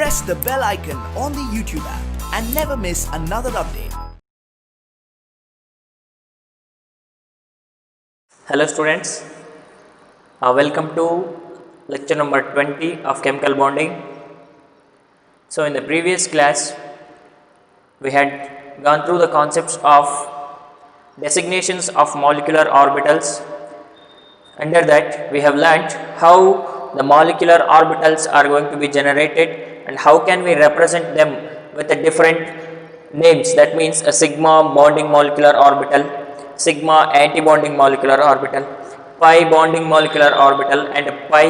press the bell icon on the YouTube app and never miss another update. Hello students, welcome to lecture number 20 of chemical bonding. So in the previous class we had gone through the concepts of designations of molecular orbitals. Under that we have learnt how the molecular orbitals are going to be generated and how can we represent them with a different names. That means a sigma bonding molecular orbital, sigma anti-bonding molecular orbital, pi bonding molecular orbital and pi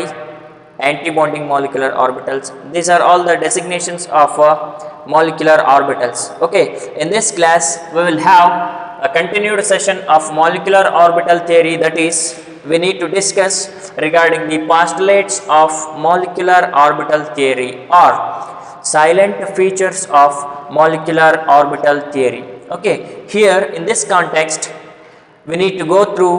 anti-bonding molecular orbitals. These are all the designations of molecular orbitals. Okay, in this class we will have a continued session of molecular orbital theory, that is we need to discuss regarding the postulates of molecular orbital theory or silent features of molecular orbital theory. Okay, here in this context we need to go through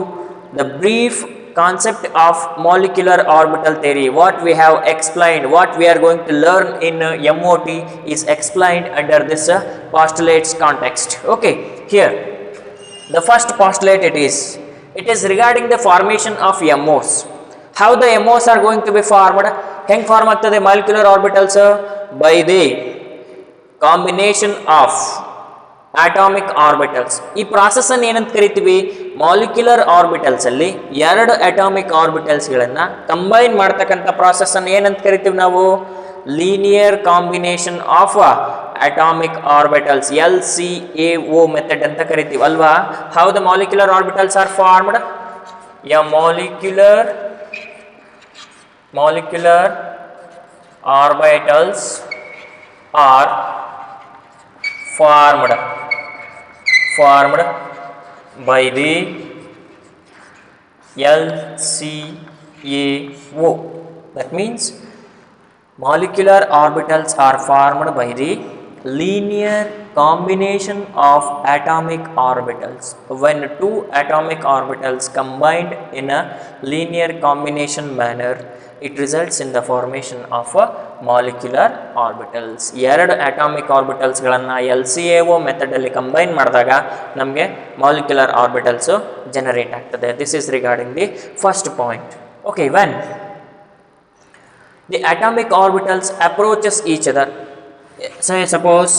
the brief concept of molecular orbital theory. What we have explained, what we are going to learn in MOT is explained under this postulates context. Okay, here the first postulate it is regarding the formation of MOs. How the MOs are going to be formed? Heng form agtade molecular orbitals? By the combination of atomic orbitals. ಈ process ಅನ್ನು ಏನಂತ ಕರಿತೀವಿ? Molecular orbitals ಅಲ್ಲಿ ಎರಡು atomic orbitals ಗಳನ್ನ combine ಮಾಡತಕ್ಕಂತ process ಅನ್ನು ಏನಂತ ಕರಿತೀವಿ ನಾವು? Linear combination of atomic orbitals, LCAO method ಅಂತ ಕರಿತೀವಿ ಅಲ್ವಾ? How the molecular orbitals are formed? A molecular orbitals are formed by the LCAO. That means molecular orbitals are formed by the linear combination of atomic orbitals. When two atomic orbitals combined in a linear combination manner, it results in the formation of a molecular orbitals. ಎರಡು atomic orbitals ಗಳನ್ನ LCAO method ಅಲ್ಲಿ combine ಮಾಡಿದಾಗ ನಮಗೆ molecular orbitals generate ಆಗ್ತದೆ. This is regarding the first point. Okay, when the atomic orbitals approaches each other, say suppose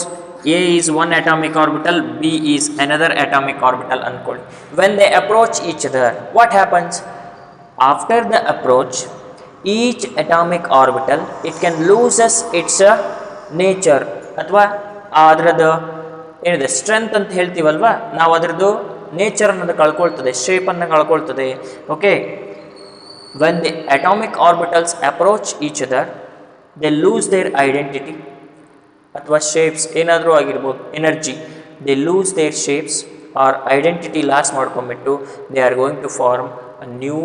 A is one atomic orbital, B is another atomic orbital ಅನ್ಕೊಳ್ಳಿ. When they approach each other, what happens? After the approach, each atomic orbital it can loses its nature ಅಥವಾ ಅದರದ್ದು ಏನಿದೆ strength ಅಂತ ಹೇಳ್ತೀವಲ್ವಾ, ನಾವು ಅದರದ್ದು nature ಅನ್ನೋದು ಕಳ್ಕೊಳ್ತದೆ, shape ಅನ್ನು ಕಳ್ಕೊಳ್ತದೆ. Okay, when the atomic orbitals approach each other, they lose their identity ಅಥವಾ ಶೇಪ್ಸ್ ಏನಾದರೂ ಆಗಿರ್ಬೋದು, energy, they lose their shapes or identity loss ಮಾಡ್ಕೊಂಡ್ಬಿಟ್ಟು they are going to form a new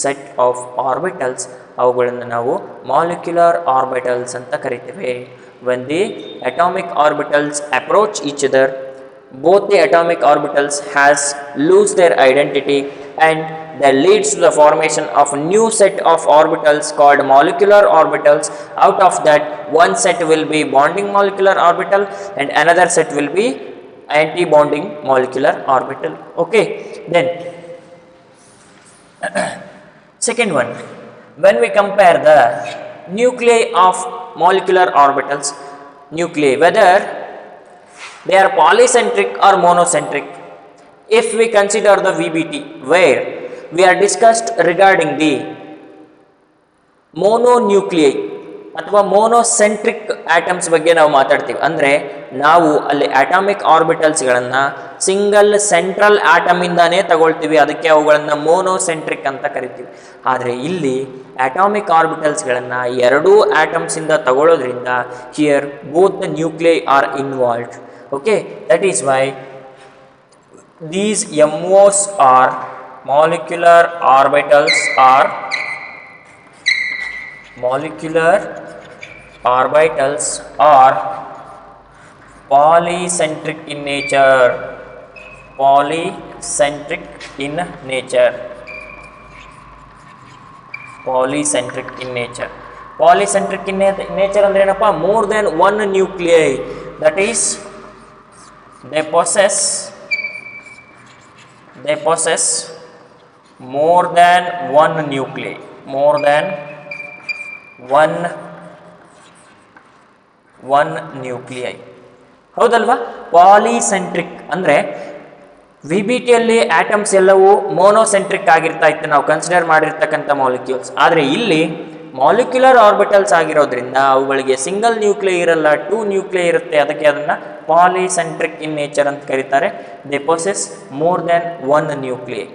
set of orbitals. ಅವುಗಳನ್ನು ನಾವು molecular orbitals ಅಂತ ಕರಿತೇವೆ. when the atomic orbitals approach each other, both the atomic orbitals has lose their identity and that leads to the formation of a new set of orbitals called molecular orbitals. Out of that, one set will be bonding molecular orbital and another set will be anti-bonding molecular orbital. Okay, then second one, when we compare the nuclei of molecular orbitals, nuclei whether they are polycentric or monocentric, if we consider the VBT where we are discussed regarding the mononuclei ಅಥವಾ ಮೋನೋಸೆಂಟ್ರಿಕ್ atoms ಬಗ್ಗೆ ನಾವು ಮಾತಾಡ್ತೀವಿ. ಅಂದರೆ ನಾವು ಅಲ್ಲಿ atomic ಆರ್ಬಿಟಲ್ಸ್ಗಳನ್ನು single central ಆಟಮಿಂದಾನೇ ತಗೊಳ್ತೀವಿ, ಅದಕ್ಕೆ ಅವುಗಳನ್ನು ಮೋನೋಸೆಂಟ್ರಿಕ್ ಅಂತ ಕರಿತೀವಿ. ಆದರೆ ಇಲ್ಲಿ ಅಟಾಮಿಕ್ ಆರ್ಬಿಟಲ್ಸ್ಗಳನ್ನು ಎರಡೂ ಆಟಮ್ಸಿಂದ ತಗೊಳ್ಳೋದ್ರಿಂದ here both the nuclei are involved. Okay, that is why these MOs are molecular orbitals are polycentric in nature. Polycentric in nature ಅಂದ್ರೆ ಏನಪ್ಪ, more than one nuclei, that is they possess more than one nuclei, more than one nuclei. ಹೌದಲ್ವಾ? ಪಾಲಿಸೆಂಟ್ರಿಕ್ ಅಂದರೆ V B ಟಿಯಲ್ಲಿ atoms ಎಲ್ಲವೂ ಮೋನೋಸೆಂಟ್ರಿಕ್ ಆಗಿರ್ತಾ ಇತ್ತು ನಾವು consider ಮಾಡಿರ್ತಕ್ಕಂಥ molecules. ಆದರೆ ಇಲ್ಲಿ ಮಾಲಿಕ್ಯುಲರ್ ಆರ್ಬಿಟಲ್ಸ್ ಆಗಿರೋದ್ರಿಂದ ಅವುಗಳಿಗೆ ಸಿಂಗಲ್ ನ್ಯೂಕ್ಲಿಯೈ ಇರಲ್ಲ, 2 ನ್ಯೂಕ್ಲಿಯೈ ಇರುತ್ತೆ. ಅದಕ್ಕೆ ಅದನ್ನು ಪಾಲಿಸೆಂಟ್ರಿಕ್ ಇನ್ ನೇಚರ್ ಅಂತ ಕರೀತಾರೆ. They possess more than one nuclei.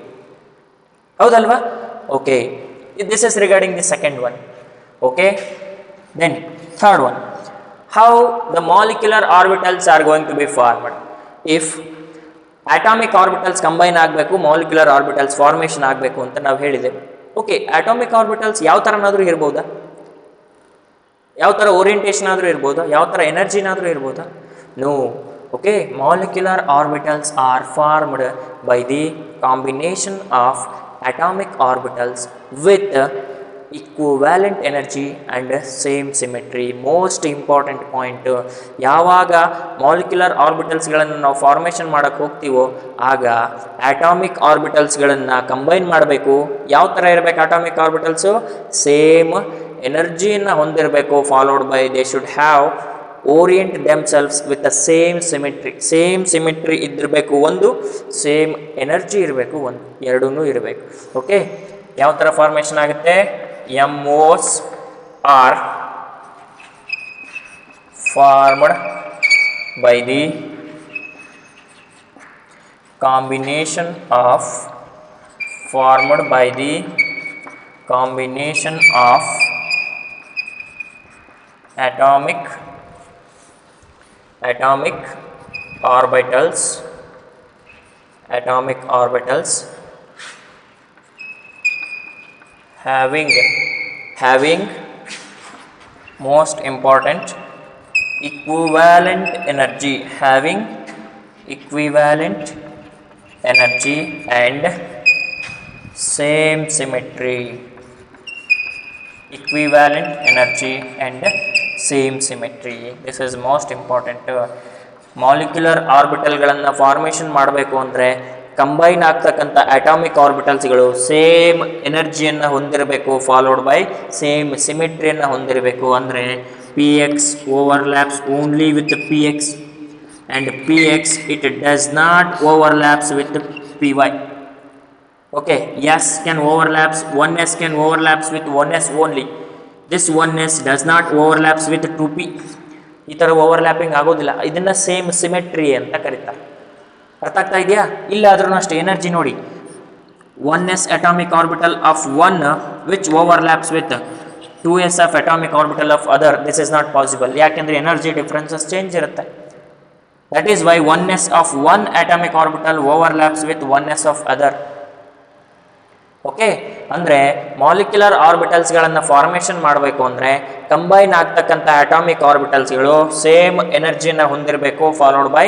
ಹೌದಲ್ವಾ? Okay, this is regarding the second one. Okay, then third one, how the molecular orbitals are going to be formed. If atomic orbitals combine ಆಗಬೇಕು, molecular orbitals formation ಆಗಬೇಕು ಅಂತ ನಾವು ಹೇಳಿದ್ದೇವೆ. Okay, atomic orbitals ಯಾವ ಥರನಾದರೂ ಇರ್ಬೋದಾ? ಯಾವ ಥರ orientation ಆದರೂ ಇರ್ಬೋದಾ? ಯಾವ ಥರ ಎನರ್ಜಿನಾದರೂ ಇರ್ಬೋದಾ? No. Okay, molecular orbitals are formed by the combination of atomic orbitals with equivalent energy and same symmetry. Most important point, ಯಾವಾಗ ಮಾಲಿಕ್ಯುಲರ್ ಆರ್ಬಿಟಲ್ಸ್ಗಳನ್ನು ನಾವು ಫಾರ್ಮೇಷನ್ ಮಾಡೋಕ್ಕೆ ಹೋಗ್ತೀವೋ ಆಗ ಅಟಾಮಿಕ್ ಆರ್ಬಿಟಲ್ಸ್ಗಳನ್ನು ಕಂಬೈನ್ ಮಾಡಬೇಕು. ಯಾವ ಥರ ಇರಬೇಕು ಅಟಾಮಿಕ್ ಆರ್ಬಿಟಲ್ಸು? ಸೇಮ್ ಎನರ್ಜಿಯನ್ನು ಹೊಂದಿರಬೇಕು. Followed by they should have orient themselves with the same symmetry. Same symmetry ಇದ್ದಿರಬೇಕು ಒಂದು, ಸೇಮ್ ಎನರ್ಜಿ ಇರಬೇಕು ಒಂದು, ಎರಡೂ ಇರಬೇಕು. ಓಕೆ, ಯಾವ ಥರ ಫಾರ್ಮೇಷನ್ ಆಗುತ್ತೆ? MOs are formed by the combination of atomic orbitals having most important equivalent energy, and same symmetry. Equivalent energy and same symmetry. This is most important. Molecular ಆರ್ಬಿಟಲ್ಗಳನ್ನು formation ಮಾಡಬೇಕು ಅಂದರೆ ಕಂಬೈನ್ ಆಗ್ತಕ್ಕಂಥ atomic ಆರ್ಬಿಟಲ್ಸ್ಗಳು same ಎನರ್ಜಿಯನ್ನು ಹೊಂದಿರಬೇಕು, followed by same ಸಿಮೆಟ್ರಿಯನ್ನು ಹೊಂದಿರಬೇಕು. ಅಂದರೆ Px overlaps only with Px and Px it does not overlaps with Py. Okay, S can overlaps, 1s can overlaps with 1s only. This 1s does not overlaps with 2p. ಈ ಥರ overlapping ಆಗೋದಿಲ್ಲ. ಇದನ್ನು same symmetry ಅಂತ ಕರೀತಾರೆ. ಅರ್ಥ ಆಗ್ತಾ ಇದೆಯಾ? ಇಲ್ಲಾದ್ರೂ ಅಷ್ಟೇ ಎನರ್ಜಿ ನೋಡಿ, 1s atomic orbital of one which overlaps with 2s of atomic orbital of other. This is not possible. ಯಾಕೆಂದರೆ ಎನರ್ಜಿ ಡಿಫ್ರೆನ್ಸಸ್ ಚೇಂಜ್ ಇರುತ್ತೆ. That is why 1s of one atomic orbital overlaps with 1s of other. Okay, ಅಂದರೆ molecular ಆರ್ಬಿಟಲ್ಸ್ಗಳನ್ನು formation ಮಾಡಬೇಕು ಅಂದರೆ combine ಆಗ್ತಕ್ಕಂಥ atomic ಆರ್ಬಿಟಲ್ಸ್ಗಳು same ಎನರ್ಜಿಯನ್ನು ಹೊಂದಿರಬೇಕು, followed by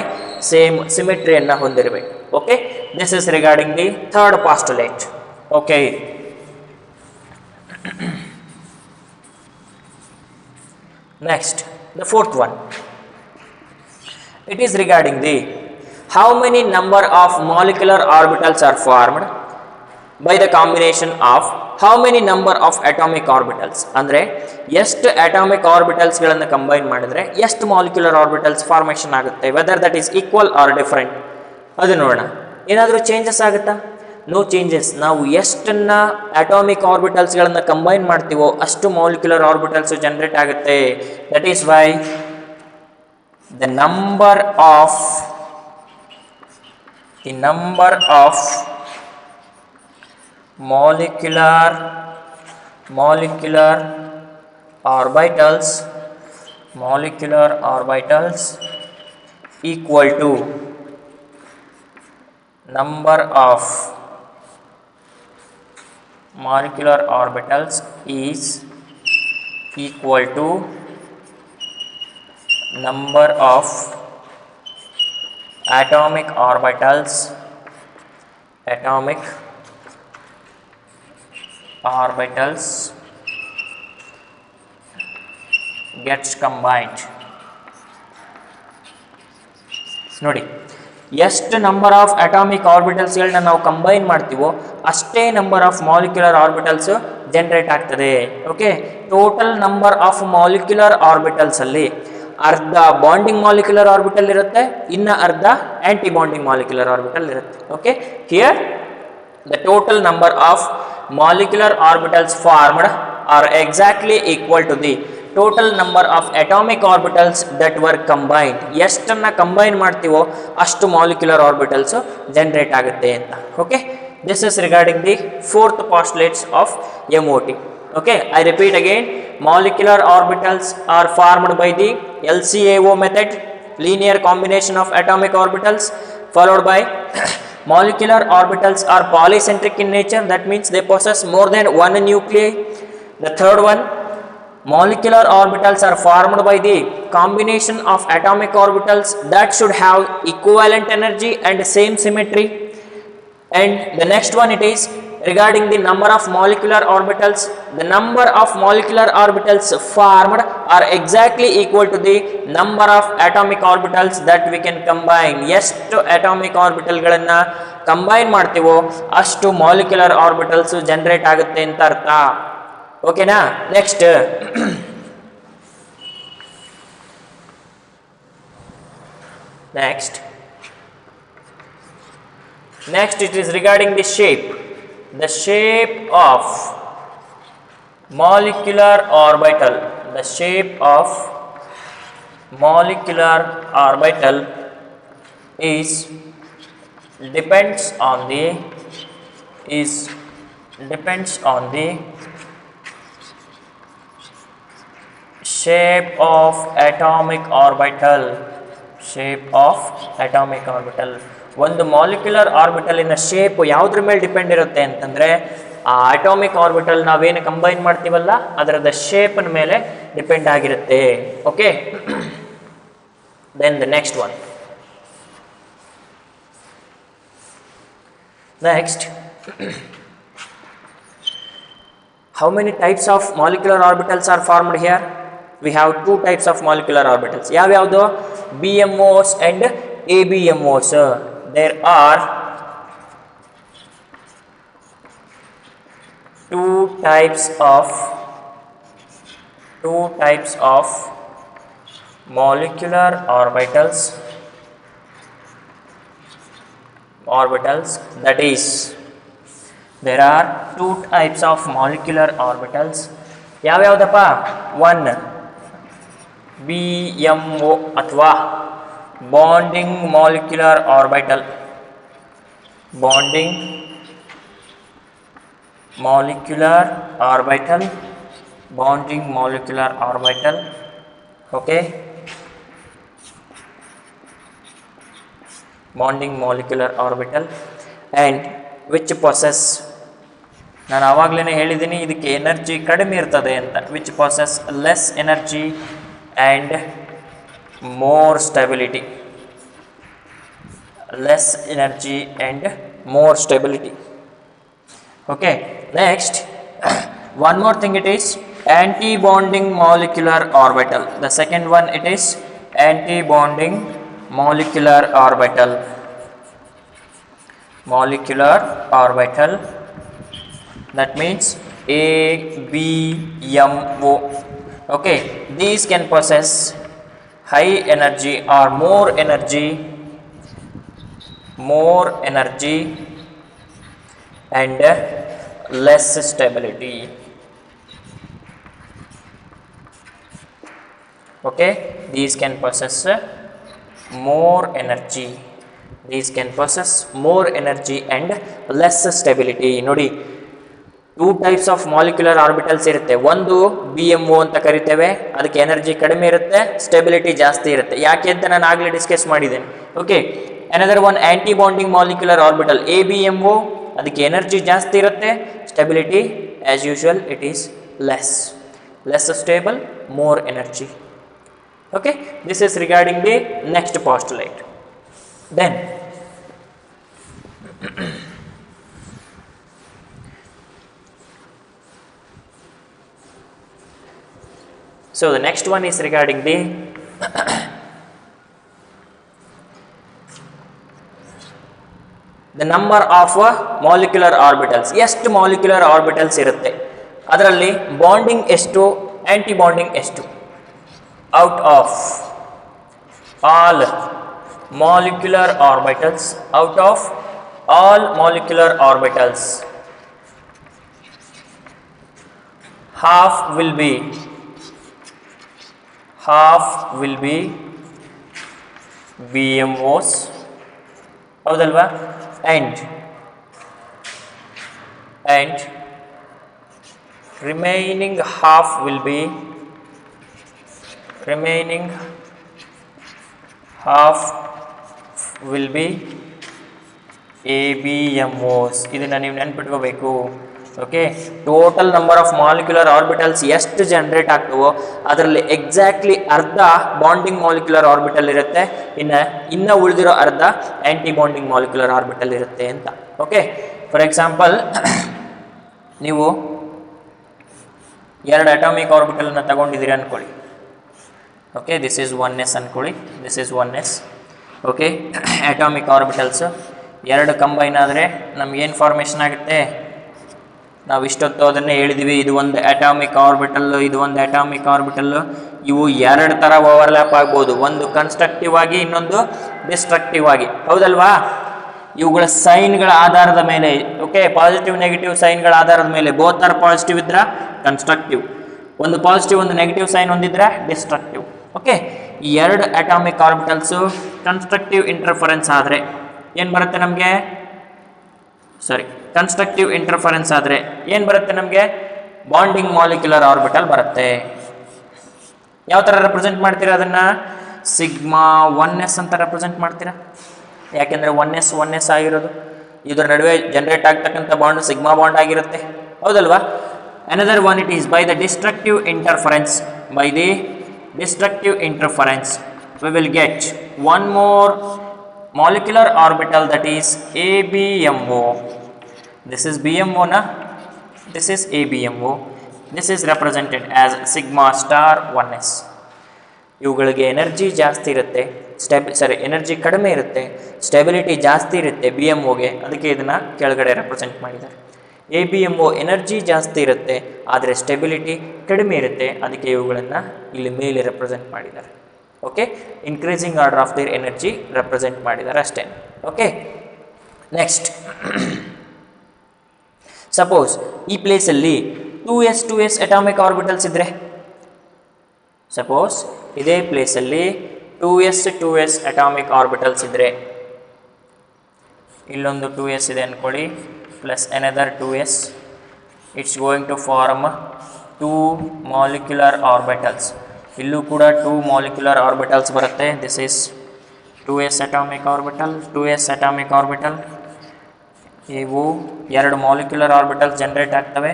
same ಸಿಮೆಟ್ರಿಯನ್ನು ಹೊಂದಿರಬೇಕು. Okay, this is regarding the third postulate. Okay, next the fourth one, it is regarding the how many number of molecular orbitals are formed by the combination of how many number of atomic orbitals. ಅಂದರೆ ಎಷ್ಟು atomic ಆರ್ಬಿಟಲ್ಸ್ಗಳನ್ನು combine ಮಾಡಿದ್ರೆ ಎಷ್ಟು molecular orbitals formation ಆಗುತ್ತೆ, whether that is equal or different, ಅದು ನೋಡೋಣ. ಏನಾದರೂ changes ಆಗುತ್ತಾ? No changes. ನಾವು ಎಷ್ಟನ್ನು ಅಟಾಮಿಕ್ ಆರ್ಬಿಟಲ್ಸ್ಗಳನ್ನು ಕಂಬೈನ್ ಮಾಡ್ತೀವೋ ಅಷ್ಟು ಮಾಲಿಕ್ಯುಲರ್ ಆರ್ಬಿಟಲ್ಸು ಜನರೇಟ್ ಆಗುತ್ತೆ. That is why the number of molecular orbitals equal to number of molecular orbitals is equal to number of atomic orbitals gets combined. ನೋಡಿ, ಎಷ್ಟು number of atomic ಆರ್ಬಿಟಲ್ಸ್ಗಳನ್ನ ನಾವು combine ಮಾಡ್ತೀವೋ ಅಷ್ಟೇ number of molecular orbitals generate ಆಗ್ತದೆ. Okay, total number of molecular orbitals ಅಲ್ಲಿ ಅರ್ಧ bonding molecular orbital ಇರುತ್ತೆ, ಇನ್ನ ಅರ್ಧ ಆಂಟಿ ಬಾಂಡಿಂಗ್ ಮಾಲಿಕ್ಯುಲರ್ ಆರ್ಬಿಟಲ್ ಇರುತ್ತೆ. Okay, here the total number of molecular orbitals formed are exactly equal to the total number of atomic orbitals that were combined. ಎಷ್ಟನ್ನ combine ಮಾಡ್ತೀವೋ ಅಷ್ಟು molecular orbitals generate ಆಗುತ್ತೆ ಅಂತ. Okay, this is regarding the fourth postulates of MOT. Okay, I repeat again, molecular orbitals are formed by the LCAO method, linear combination of atomic orbitals, followed by molecular orbitals are polycentric in nature, that means they possess more than one nuclei. The third one, molecular orbitals are formed by the combination of atomic orbitals that should have equivalent energy and same symmetry. And the next one, it is regarding the number of molecular orbitals. The number of molecular orbitals formed are exactly equal to the number of atomic orbitals that we can combine. ಎಷ್ಟು atomic orbital ಗಳನ್ನ combine ಮಾಡ್ತೀವೋ ಅಷ್ಟು molecular orbitals generate ಆಗುತ್ತೆ ಅಂತ ಅರ್ಥ. ಓಕೆನಾ? Next next it is regarding the shape. The shape of molecular orbital. The shape of molecular orbital is depends on the shape of atomic orbital. Shape of atomic orbital. ಒಂದು molecular ಆರ್ಬಿಟಲಿನ shape ಯಾವುದ್ರ ಮೇಲೆ depend ಇರುತ್ತೆ ಅಂತಂದರೆ ಆ atomic orbital ನಾವೇನು combine ಮಾಡ್ತೀವಲ್ಲ ಅದರದ ಶೇಪ್ನ ಮೇಲೆ ಡಿಪೆಂಡ್ ಆಗಿರುತ್ತೆ. Okay, then the next one. Next, how many types of molecular orbitals are formed here? We have two types of molecular orbitals. ಯಾವ್ಯಾವುದು? BMOs and ABMOs. There are two types of molecular orbitals, that is, there are two types of molecular orbitals. ಯಾವ್ಯಾವುದಪ್ಪ? one BMO ಅಥವಾ bonding molecular orbital. Bonding molecular orbital. Bonding molecular orbital. Okay, bonding molecular orbital and which possess, ನಾನು ಆವಾಗಲೇ ಹೇಳಿದ್ದೀನಿ ಇದಕ್ಕೆ energy ಕಡಿಮೆ ಇರ್ತದೆ ಅಂತ. Which possess less energy and more stability. Less energy and more stability. Okay, next one more thing, it is anti-bonding molecular orbital. The second one, it is anti-bonding molecular orbital. Molecular orbital, that means ABMO. Okay, these can possess high energy or more energy and less stability. Okay, these can possess more energy. These can possess more energy and less stability. ನೋಡಿ, two types of molecular orbitals ಇರುತ್ತೆ. ಒಂದು BMO ಅಂತ ಕರಿತೇವೆ, ಅದಕ್ಕೆ energy ಕಡಿಮೆ ಇರುತ್ತೆ, stability ಜಾಸ್ತಿ ಇರುತ್ತೆ. ಯಾಕೆ ಅಂತ ನಾನು ಆಗಲೇ ಡಿಸ್ಕಸ್ ಮಾಡಿದ್ದೇನೆ. Okay, another one anti bonding molecular orbital ABMO, ಅದಕ್ಕೆ ಎನರ್ಜಿ ಜಾಸ್ತಿ ಇರುತ್ತೆ, stability as usual it is less stable, more energy. Okay, this is regarding the next postulate. Then So the next one is regarding the the number of molecular orbitals. ಎಷ್ಟು molecular orbitals ಇರುತ್ತೆ, ಅದರಲ್ಲಿ bonding ಎಷ್ಟು, aunty bonding ಎಷ್ಟು. Out of all molecular orbitals, out of all molecular orbitals, half will be BMOs, ಹೌದಲ್ವಾ, and remaining half will be ABMOs. ಇದನ್ನ ನೀವು ನೆನ್ಪಿಟ್ಕೋಬೇಕು. Okay, total number of molecular orbitals ಎಷ್ಟು generate ಆಗ್ತವೋ ಅದರಲ್ಲಿ ಎಕ್ಸಾಕ್ಟ್ಲಿ ಅರ್ಧ ಬಾಂಡಿಂಗ್ ಮಾಲಿಕ್ಯುಲರ್ ಆರ್ಬಿಟಲ್ ಇರುತ್ತೆ, ಇನ್ನ ಉಳಿದಿರೋ ಅರ್ಧ ಆಂಟಿ ಬಾಂಡಿಂಗ್ ಮಾಲಿಕ್ಯುಲರ್ ಆರ್ಬಿಟಲ್ ಇರುತ್ತೆ ಅಂತ. ಓಕೆ, ಫಾರ್ ಎಕ್ಸಾಂಪಲ್ ನೀವು ಎರಡು ಅಟಾಮಿಕ್ ಆರ್ಬಿಟಲ್ನ ತಗೊಂಡಿದ್ದೀರಿ ಅನ್ಕೊಳ್ಳಿ. ಓಕೆ, ದಿಸ್ ಈಸ್ 1s ಅನ್ಕೊಳ್ಳಿ, this is 1s. Okay, atomic orbitals ಎರಡು ಕಂಬೈನ್ ಆದರೆ ನಮಗೇನು ಫಾರ್ಮೇಷನ್ ಆಗುತ್ತೆ, ನಾವು ಇಷ್ಟೊತ್ತು ಅದನ್ನೇ ಹೇಳಿದ್ವಿ. ಇದು ಒಂದು ಅಟಾಮಿಕ್ ಆರ್ಬಿಟಲ್, ಇದು ಒಂದು ಅಟಾಮಿಕ್ ಆರ್ಬಿಟಲ್. ಇವು ಎರಡು ಥರ ಓವರ್ಲ್ಯಾಪ್ ಆಗ್ಬೋದು, ಒಂದು ಕನ್ಸ್ಟ್ರಕ್ಟಿವ್ ಆಗಿ, ಇನ್ನೊಂದು ಡಿಸ್ಟ್ರಕ್ಟಿವ್ ಆಗಿ, ಹೌದಲ್ವಾ. ಇವುಗಳ ಸೈನ್ಗಳ ಆಧಾರದ ಮೇಲೆ, ಓಕೆ, ಪಾಸಿಟಿವ್ ನೆಗೆಟಿವ್ ಸೈನ್ಗಳ ಆಧಾರದ ಮೇಲೆ, ಬೋತ್ ಆರ್ ಪಾಸಿಟಿವ್ ಇದ್ರೆ ಕನ್ಸ್ಟ್ರಕ್ಟಿವ್, ಒಂದು ಪಾಸಿಟಿವ್ ಒಂದು ನೆಗೆಟಿವ್ ಸೈನ್ ಹೊಂದಿದ್ರೆ ಡಿಸ್ಟ್ರಕ್ಟಿವ್. ಓಕೆ, ಈ ಎರಡು ಅಟಾಮಿಕ್ ಆರ್ಬಿಟಲ್ಸು ಕನ್ಸ್ಟ್ರಕ್ಟಿವ್ ಇಂಟರ್ಫರೆನ್ಸ್ ಆದರೆ ಏನು ಬರುತ್ತೆ ನಮಗೆ, ಕನ್ಸ್ಟ್ರಕ್ಟಿವ್ ಇಂಟರ್ಫರೆನ್ಸ್ ಆದರೆ ಏನು ಬರುತ್ತೆ ನಮಗೆ, ಬಾಂಡಿಂಗ್ ಮಾಲಿಕ್ಯುಲರ್ ಆರ್ಬಿಟಲ್ ಬರುತ್ತೆ. ಯಾವ ಥರ ರೆಪ್ರೆಸೆಂಟ್ ಮಾಡ್ತೀರಾ ಅದನ್ನು, ಸಿಗ್ಮಾ 1s ಅಂತ ರೆಪ್ರೆಸೆಂಟ್ ಮಾಡ್ತೀರಾ. ಯಾಕೆಂದರೆ 1s ಆಗಿರೋದು, ಇದರ ನಡುವೆ ಜನರೇಟ್ ಆಗ್ತಕ್ಕಂಥ ಬಾಂಡ್ ಸಿಗ್ಮಾ ಬಾಂಡ್ ಆಗಿರುತ್ತೆ, ಹೌದಲ್ವಾ. Another one, it is by the destructive interference. By the destructive interference, we will get one more molecular orbital, that is ABMO. This is BMO na, this is ABMO. This is represented as sigma star 1s. ಇವುಗಳಿಗೆ energy ಜಾಸ್ತಿ ಇರುತ್ತೆ, energy ಕಡಿಮೆ ಇರುತ್ತೆ, stability ಜಾಸ್ತಿ ಇರುತ್ತೆ BMOಗೆ, ಅದಕ್ಕೆ ಇದನ್ನು ಕೆಳಗಡೆ ರೆಪ್ರೆಸೆಂಟ್ ಮಾಡಿದ್ದಾರೆ. ABMO ಎನರ್ಜಿ ಜಾಸ್ತಿ ಇರುತ್ತೆ ಆದರೆ ಸ್ಟೆಬಿಲಿಟಿ ಕಡಿಮೆ ಇರುತ್ತೆ, ಅದಕ್ಕೆ ಇವುಗಳನ್ನು ಇಲ್ಲಿ ಮೇಲೆ ರೆಪ್ರೆಸೆಂಟ್ ಮಾಡಿದ್ದಾರೆ. Okay, increasing order of their energy represent ಮಾಡಿದ್ದಾರೆ ಅಷ್ಟೇ. ಓಕೆ, ನೆಕ್ಸ್ಟ್ ಸಪೋಸ್ ಈ ಪ್ಲೇಸಲ್ಲಿ 2s ಅಟಾಮಿಕ್ ಆರ್ಬಿಟಲ್ಸ್ ಇದ್ದರೆ, ಸಪೋಸ್ ಇದೇ ಪ್ಲೇಸಲ್ಲಿ 2s ಅಟಾಮಿಕ್ ಆರ್ಬಿಟಲ್ಸ್ ಇದ್ದರೆ, ಇಲ್ಲೊಂದು 2s ಇದೆ ಅಂದ್ಕೊಳ್ಳಿ, plus another 2s, it's going to form 2 molecular orbitals. ಇಲ್ಲೂ ಕೂಡ 2 molecular orbitals ಬರುತ್ತೆ. This is 2s atomic orbital. ಇವು ಎರಡು ಮಾಲಿಕ್ಯುಲರ್ ಆರ್ಬಿಟಲ್ಸ್ ಜನರೇಟ್ ಆಗ್ತವೆ.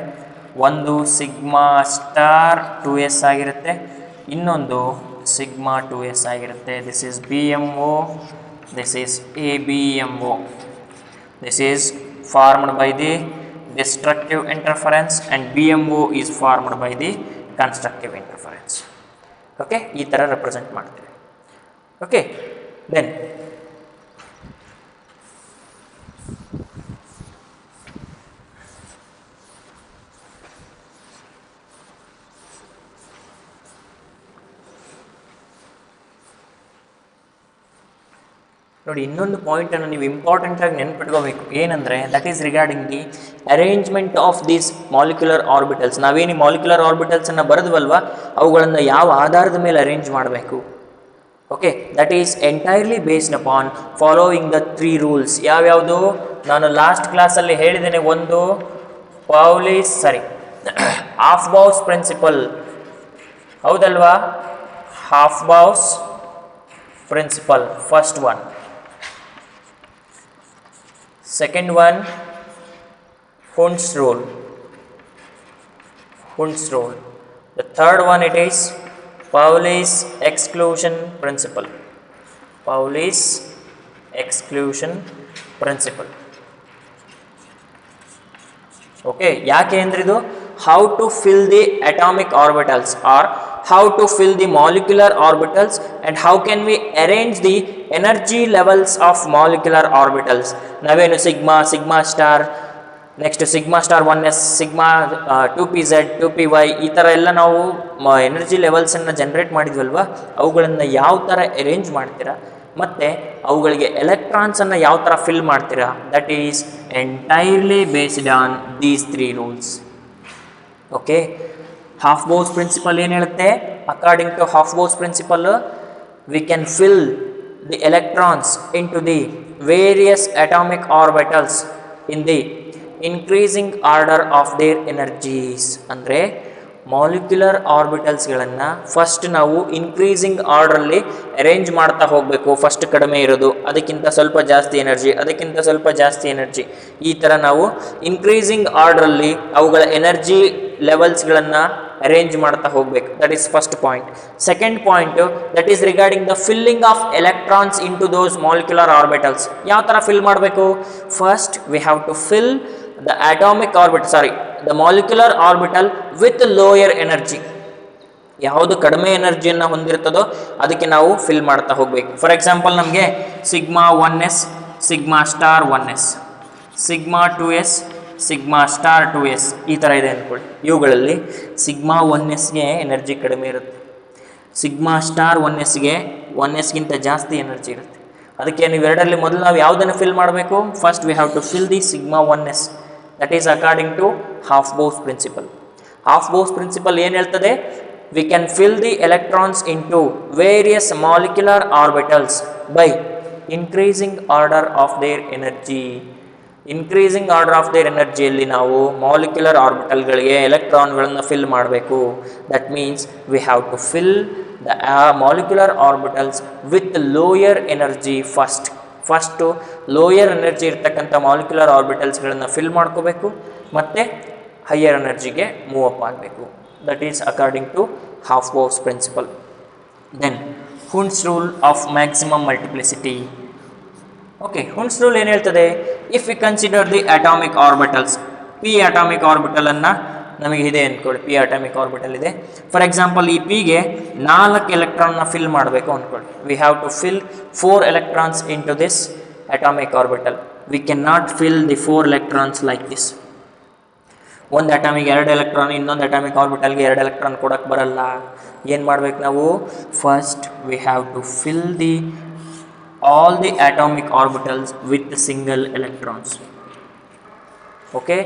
ಒಂದು ಸಿಗ್ಮಾ ಸ್ಟಾರ್ 2s ಆಗಿರುತ್ತೆ, ಇನ್ನೊಂದು ಸಿಗ್ಮಾ 2s ಆಗಿರುತ್ತೆ. This is BMO, this is ABMO. This is formed by the destructive interference and BMO is formed by the constructive interference. Okay, ಈ ಥರ represent ಮಾಡ್ತೀವಿ. Okay, then ನೋಡಿ, ಇನ್ನೊಂದು ಪಾಯಿಂಟನ್ನು ನೀವು ಇಂಪಾರ್ಟೆಂಟಾಗಿ ನೆನ್ಪಿಟ್ಕೋಬೇಕು. ಏನಂದರೆ that is regarding the arrangement of these molecular orbitals. ನಾವೇನು ಮಾಲಿಕ್ಯುಲರ್ ಆರ್ಬಿಟಲ್ಸನ್ನು ಬರೆದ್ವಲ್ವ, ಅವುಗಳನ್ನು ಯಾವ ಆಧಾರದ ಮೇಲೆ ಅರೇಂಜ್ ಮಾಡಬೇಕು. Okay, that is entirely based upon following the 3 rules. ಯಾವ್ಯಾವುದು ನಾನು ಲಾಸ್ಟ್ ಕ್ಲಾಸಲ್ಲಿ ಹೇಳಿದ್ದೇನೆ. ಒಂದು ಹಾಫ್ಬೌಸ್ ಪ್ರಿನ್ಸಿಪಲ್, ಹೌದಲ್ವಾ, Aufbau principle first one. Second one, Hund's rule. The third one, it is Pauli's exclusion principle. Okay, ಯಾಕೆ ಅಂದ್ರೆ ಇದು how to fill the atomic orbitals or how to fill the molecular orbitals and how can we arrange the energy levels of molecular orbitals. ನಾವೇನು sigma star, next sigma star 1s, sigma 2pz 2py ಈ ಥರ ಎಲ್ಲ ನಾವು energy ಲೆವೆಲ್ಸನ್ನು generate ಮಾಡಿದ್ವಲ್ವ, ಅವುಗಳನ್ನು ಯಾವ ಥರ arrange ಮಾಡ್ತೀರಾ ಮತ್ತು ಅವುಗಳಿಗೆ ಎಲೆಕ್ಟ್ರಾನ್ಸನ್ನು ಯಾವ ಥರ ಫಿಲ್ ಮಾಡ್ತೀರಾ, that is entirely based on these 3 rules. Okay, Aufbau principle ಏನು ಹೇಳುತ್ತೆ? According to Aufbau principle we can fill the electrons in to the various atomic orbitals in the increasing order of their energies. ಅಂದರೆ molecular ಆರ್ಬಿಟಲ್ಸ್ಗಳನ್ನು first ನಾವು increasing ಆರ್ಡ್ರಲ್ಲಿ arrange ಮಾಡ್ತಾ ಹೋಗಬೇಕು. First ಕಡಿಮೆ ಇರೋದು, ಅದಕ್ಕಿಂತ ಸ್ವಲ್ಪ ಜಾಸ್ತಿ ಎನರ್ಜಿ, ಅದಕ್ಕಿಂತ ಸ್ವಲ್ಪ ಜಾಸ್ತಿ ಎನರ್ಜಿ, ಈ ಥರ ನಾವು ಇನ್ಕ್ರೀಸಿಂಗ್ ಆರ್ಡ್ರಲ್ಲಿ ಅವುಗಳ ಎನರ್ಜಿ ಲೆವೆಲ್ಸ್ಗಳನ್ನು ಅರೇಂಜ್ ಮಾಡ್ತಾ ಹೋಗಬೇಕು. That is first point. Second point that is regarding the filling of electrons in to those molecular orbitals. ಯಾವ ಥರ ಫಿಲ್ ಮಾಡಬೇಕು? First we have to fill the atomic orbital, the molecular orbital with lower energy. ಯಾವುದು ಕಡಿಮೆ ಎನರ್ಜಿಯನ್ನು ಹೊಂದಿರ್ತದೋ ಅದಕ್ಕೆ ನಾವು fill ಮಾಡ್ತಾ ಹೋಗಬೇಕು. For example, ನಮಗೆ sigma 1s, sigma star 1s, sigma 2s, sigma star 2s ಈ ಥರ ಇದೆ ಅಂದ್ಕೊಳ್ಳಿ. ಇವುಗಳಲ್ಲಿ ಸಿಗ್ಮಾ 1sಗೆ ಎನರ್ಜಿ ಕಡಿಮೆ ಇರುತ್ತೆ, ಸಿಗ್ಮಾ ಸ್ಟಾರ್ 1sಗೆ 1sಗಿಂತ ಜಾಸ್ತಿ ಎನರ್ಜಿ ಇರುತ್ತೆ. ಅದಕ್ಕೆ ನೀವು ಎರಡರಲ್ಲಿ ಮೊದಲು ನಾವು ಯಾವುದನ್ನು ಫಿಲ್ ಮಾಡಬೇಕು? First we have to fill the sigma 1s. That is according to Aufbau principle. Aufbau principle ಏನು ಹೇಳ್ತದೆ? We can fill the electrons in to various molecular orbitals by increasing order of their energy. Increasing order of their ಎನರ್ಜಿಯಲ್ಲಿ ನಾವು molecular ಆರ್ಬಿಟಲ್ಗಳಿಗೆ ಎಲೆಕ್ಟ್ರಾನ್ಗಳನ್ನು fill ಮಾಡಬೇಕು. That means we have to fill the molecular orbitals with lower energy first lower energy ಇರ್ತಕ್ಕಂಥ molecular ಆರ್ಬಿಟಲ್ಸ್ಗಳನ್ನು fill ಮಾಡ್ಕೋಬೇಕು ಮತ್ತು higher ಎನರ್ಜಿಗೆ ಮೂವ್ ಅಪ್ ಆಗಬೇಕು. That is according to Aufbau principle. Then Hund's rule of maximum multiplicity. Okay, Hund's rule ಏನು ಹೇಳ್ತದೆ? If we consider the atomic orbitals, p atomic ಆರ್ಬಿಟಲನ್ನು ನಮಗೆ ಇದೆ ಅಂದ್ಕೊಳ್ಳಿ, ಪಿ ಅಟಾಮಿಕ್ ಆರ್ಬಿಟಲ್ ಇದೆ. ಫಾರ್ ಎಕ್ಸಾಂಪಲ್, ಈ ಪಿಗೆ 4 ಎಲೆಕ್ಟ್ರಾನ್ನ ಫಿಲ್ ಮಾಡಬೇಕು ಅಂದ್ಕೊಳ್ಳಿ. We have to fill 4 electrons into this atomic orbital. We cannot fill the 4 electrons like this. ಒಂದು ಅಟಾಮಿಗೆ 2 ಎಲೆಕ್ಟ್ರಾನ್, ಇನ್ನೊಂದು ಅಟಾಮಿಕ್ ಆರ್ಬಿಟಲ್ಗೆ 2 ಎಲೆಕ್ಟ್ರಾನ್ ಕೊಡೋಕ್ಕೆ ಬರಲ್ಲ. ಏನು ಮಾಡ್ಬೇಕು ನಾವು? First we have to fill the all the atomic orbitals with single electrons. Okay,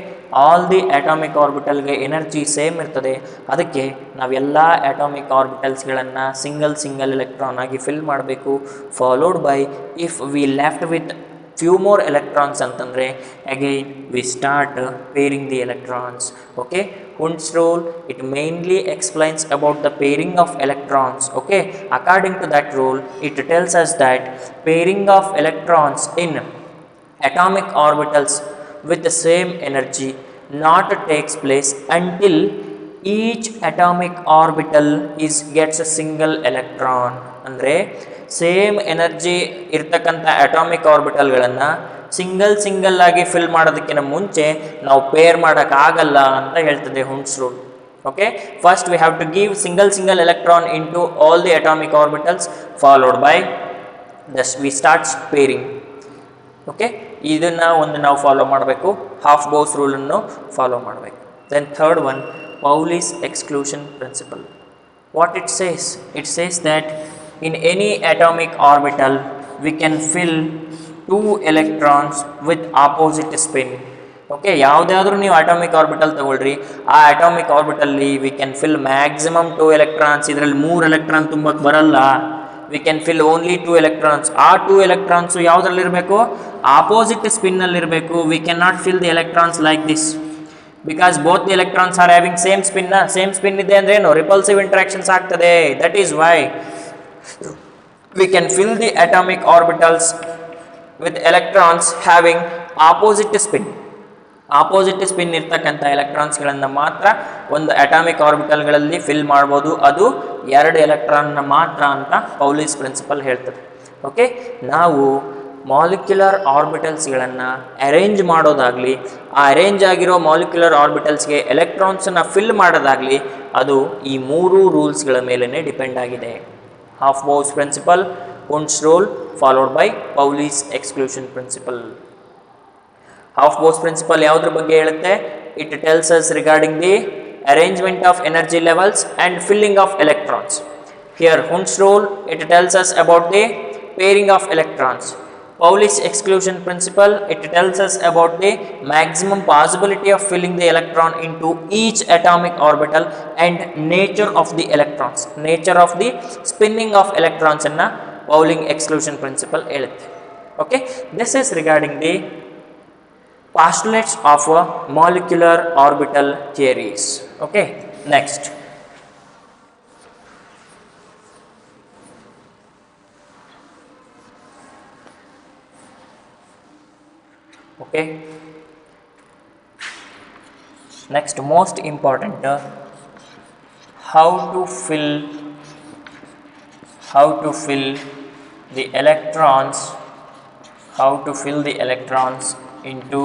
all the atomic ಆರ್ಬಿಟಲ್ಗೆ ಎನರ್ಜಿ ಸೇಮ್ ಇರ್ತದೆ. ಅದಕ್ಕೆ ನಾವೆಲ್ಲ ಅಟಾಮಿಕ್ ಆರ್ಬಿಟಲ್ಸ್ಗಳನ್ನು ಸಿಂಗಲ್ ಎಲೆಕ್ಟ್ರಾನ್ ಆಗಿ ಫಿಲ್ ಮಾಡಬೇಕು. Followed by if we left with few more electrons ಅಂತಂದರೆ again we start pairing the electrons. Okay, Hund's rule, it mainly explains about the pairing of electrons. Okay, according to that rule, it tells us that pairing of electrons in atomic orbitals with the same energy not takes place until each atomic orbital gets a single electron. ಅಂದರೆ same energy ಇರ್ತಕ್ಕಂಥ atomic ಆರ್ಬಿಟಲ್ಗಳನ್ನು single ಆಗಿ fill ಮಾಡೋದಕ್ಕಿಂತ ಮುಂಚೆ ನಾವು pair ಮಾಡೋಕ್ಕಾಗಲ್ಲ ಅಂತ ಹೇಳ್ತದೆ Hund's rule. Okay, first we have to give single electron into all the atomic orbitals followed by we starts pairing. Okay, ಇದನ್ನು ನಾವು ಫಾಲೋ ಮಾಡಬೇಕು, ಹಾಫ್ ಬೋಸ್ ರೂಲನ್ನು ಫಾಲೋ ಮಾಡಬೇಕು. Then third one, Pauli's exclusion principle. What it says? It says that in any atomic orbital we can fill 2 electrons with opposite spin. Okay, ಯಾವುದಾದ್ರೂ ನೀವು atomic orbital ತಗೊಳ್ರಿ, ಆ atomic ಆರ್ಬಿಟಲ್ಲಿ we can fill maximum 2 electrons. ಇದರಲ್ಲಿ 3 electron ತುಂಬಕ್ಕೆ ಬರಲ್ಲ. We can fill only 2 electrons. ಆ 2 electrons ಯಾವುದ್ರಲ್ಲಿರಬೇಕು? ಆಪೋಸಿಟ್ ಸ್ಪಿನ್ನಲ್ಲಿರಬೇಕು. We can not fill the electrons like this because both the electrons are having same spin ಇದೆ ಅಂದರೆ ಏನು ರಿಪಲ್ಸಿವ್ ಇಂಟ್ರಾಕ್ಷನ್ಸ್ ಆಗ್ತದೆ. That is why we can fill the atomic orbitals with electrons having opposite spin. Opposite spin ಇರ್ತಕ್ಕಂಥ ಎಲೆಕ್ಟ್ರಾನ್ಸ್ಗಳನ್ನು ಮಾತ್ರ ಒಂದು atomic ಆರ್ಬಿಟಲ್ಗಳಲ್ಲಿ fill ಮಾಡ್ಬೋದು. ಅದು 2 ಎಲೆಕ್ಟ್ರಾನ್ನ ಮಾತ್ರ ಅಂತ ಪೌಲಿಸ್ ಪ್ರಿನ್ಸಿಪಲ್ ಹೇಳ್ತದೆ. ಓಕೆ, ನಾವು ಮಾಲಿಕ್ಯುಲರ್ ಆರ್ಬಿಟಲ್ಸ್ಗಳನ್ನು ಅರೇಂಜ್ ಮಾಡೋದಾಗಲಿ, ಆ ಅರೇಂಜ್ ಆಗಿರೋ ಮಾಲಿಕ್ಯುಲರ್ ಆರ್ಬಿಟಲ್ಸ್ಗೆ ಎಲೆಕ್ಟ್ರಾನ್ಸನ್ನು ಫಿಲ್ ಮಾಡೋದಾಗಲಿ, ಅದು ಈ ಮೂರು ರೂಲ್ಸ್ಗಳ ಮೇಲೇ ಡಿಪೆಂಡ್ ಆಗಿದೆ. ಹಾಫ್-ಬೌಸ್ principal, Hund's rule followed by Pauli's exclusion principle. Half-Bose principle ಯಾವುದ್ರ ಬಗ್ಗೆ ಹೇಳುತ್ತೆ? It tells us regarding the arrangement of energy levels and filling of electrons. Here Hund's rule, it tells us about the pairing of electrons. Pauli's exclusion principle, it tells us about the maximum possibility of filling the electron into each atomic orbital and nature of the electrons, nature of the spinning of electrons anna Pauling exclusion principle ಹೇಳುತ್ತೆ. Okay, this is regarding the postulates of molecular orbital theories. Okay, next. Okay, next most important, how to fill the electrons, into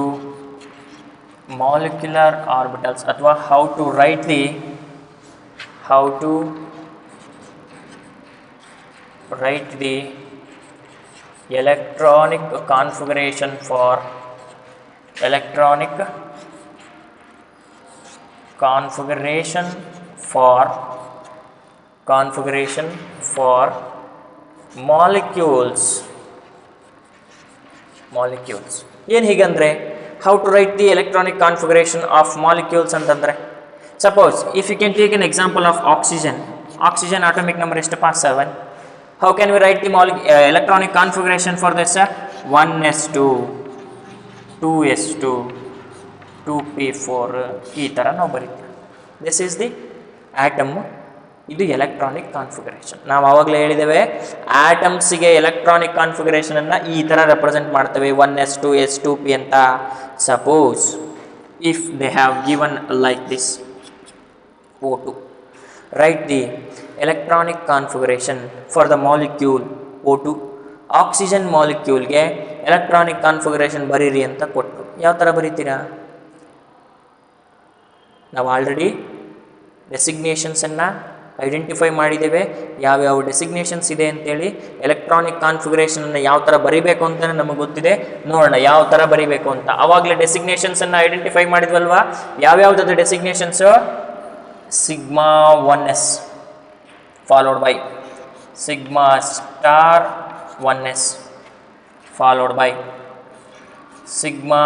molecular orbitals, athwa how to write the electronic configuration for molecules. ಏನು ಹೀಗಂದರೆ how to write the electronic configuration of molecules ಅಂತಂದರೆ, suppose if you can take an example of oxygen atomic number ಎಷ್ಟಪ್ಪ 7. how can we write the electronic configuration for this? 1s2 2s2 2p4 ಈ ಥರ ನಾವು ಬರೀತೀವಿ. this is the atom. ಇದು electronic configuration. ನಾವು ಆವಾಗಲೇ ಹೇಳಿದ್ದೇವೆ, ಆಟಮ್ಸಿಗೆ electronic ಕಾನ್ಫಿಗರೇಷನನ್ನು ಈ ಥರ ರೆಪ್ರೆಸೆಂಟ್ ಮಾಡ್ತೇವೆ, 1s 2s 2p ಅಂತ. Suppose if they have given like this O2, write the electronic configuration for the molecule O2. Oxygen ಮಾಲಿಕ್ಯೂಲ್ಗೆ ಎಲೆಕ್ಟ್ರಾನಿಕ್ ಕಾನ್ಫಿಗರೇಷನ್ ಬರೀರಿ ಅಂತ ಕೊಟ್ಟರು. ಯಾವ ಥರ ಬರೀತೀರಾ? ನಾವು ಆಲ್ರೆಡಿ ಡೆಸಿಗ್ನೇಷನ್ಸನ್ನು ಐಡೆಂಟಿಫೈ ಮಾಡಿದ್ದೇವೆ, ಯಾವ್ಯಾವ ಡೆಸಿಗ್ನೇಷನ್ಸ್ ಇದೆ ಅಂತೇಳಿ. ಎಲೆಕ್ಟ್ರಾನಿಕ್ ಕಾನ್ಫಿಗರೇಷನನ್ನು ಯಾವ ಥರ ಬರೀಬೇಕು ಅಂತಲೇ ನಮಗೆ ಗೊತ್ತಿದೆ. ನೋಡೋಣ ಯಾವ ಥರ ಬರೀಬೇಕು ಅಂತ. ಆವಾಗಲೇ ಡೆಸಿಗ್ನೇಷನ್ಸನ್ನು ಐಡೆಂಟಿಫೈ ಮಾಡಿದ್ವಲ್ವಾ? ಯಾವ್ಯಾವುದಾದ್ರು designations? Sigma 1s followed by sigma star 1s followed by sigma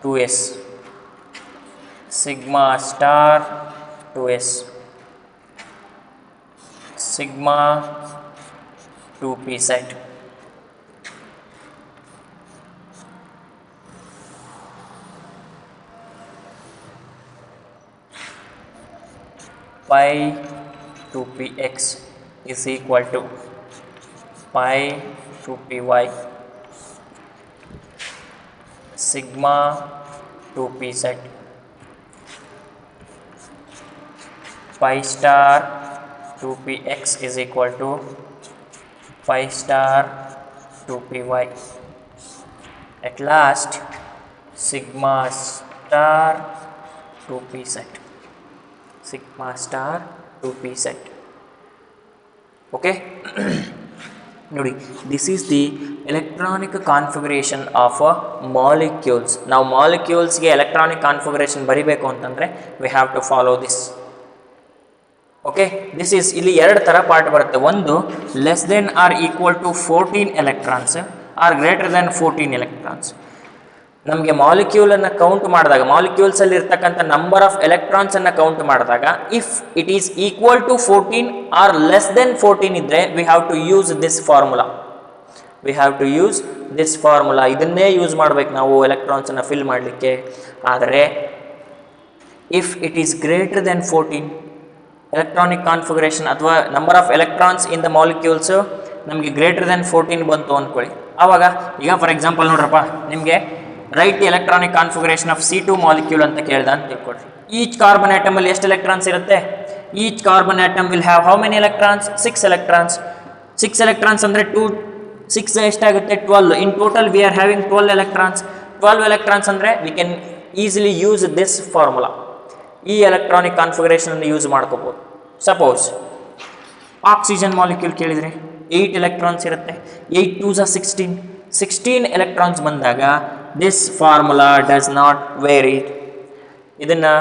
2s sigma star 2s sigma 2p set. Pi 2px is equal to pi 2py sigma 2p set. Pi star 2px is equal to pi star 2py. At last, sigma star 2p set. Sigma star 2p set. Okay. ನೋಡಿ, this is the electronic configuration of molecules. ನಾವು ಮಾಲಿಕ್ಯೂಲ್ಸ್ಗೆ electronic configuration ಬರಿಬೇಕು ಅಂತಂದರೆ we have to follow this. Okay, this is ಇಲ್ಲಿ ಎರಡು ಥರ part ಬರುತ್ತೆ. ಒಂದು less than or equal to 14 electrons or greater than 14 electrons. ನಮಗೆ ಮಾಲಿಕ್ಯೂಲನ್ನು ಕೌಂಟ್ ಮಾಡಿದಾಗ, ಮಾಲಿಕ್ಯೂಲ್ಸಲ್ಲಿ ಇರ್ತಕ್ಕಂಥ ನಂಬರ್ ಆಫ್ ಎಲೆಕ್ಟ್ರಾನ್ಸನ್ನು ಕೌಂಟ್ ಮಾಡಿದಾಗ, if it is equal to 14 or less than 14 ಇದ್ದರೆ we have to use this formula. ಇದನ್ನೇ ಯೂಸ್ ಮಾಡಬೇಕು ನಾವು ಎಲೆಕ್ಟ್ರಾನ್ಸನ್ನು ಫಿಲ್ ಮಾಡಲಿಕ್ಕೆ. ಆದರೆ if it is greater than 14 electronic configuration ಅಥವಾ number of electrons in the molecules ನಮಗೆ ಗ್ರೇಟರ್ ದೆನ್ 14 ಬಂತು ಅಂದ್ಕೊಳ್ಳಿ. ಆವಾಗ ಈಗ ಫಾರ್ ಎಕ್ಸಾಂಪಲ್ ನೋಡ್ರಪ್ಪ, ನಿಮಗೆ write the electronic configuration of C2 molecule ಅಂತ ಕೇಳ್ದ ಅಂತ ತಿಳ್ಕೊಳ್ರಿ. ಈಚ್ ಕಾರ್ಬನ್ ಆಟಮಲ್ಲಿ ಎಷ್ಟು ಎಲೆಕ್ಟ್ರಾನ್ಸ್ ಇರುತ್ತೆ? Each carbon atom will have how many electrons? 6 electrons. 6 electrons ಅಂದರೆ 2 6 ಎಷ್ಟಾಗುತ್ತೆ 12. In total we are having 12 electrons. 12 electrons ಅಂದರೆ we can easily use this formula. ಈ electronic configuration ಅನ್ನು ಯೂಸ್ ಮಾಡ್ಕೋಬಹುದು. ಸಪೋಸ್ ಆಕ್ಸಿಜನ್ ಮಾಲಿಕ್ಯೂಲ್ ಕೇಳಿದರೆ 8 electrons ಇರುತ್ತೆ. 8 2s are 16. 16 electrons ಬಂದಾಗ this formula does not vary. ಇದನ್ನು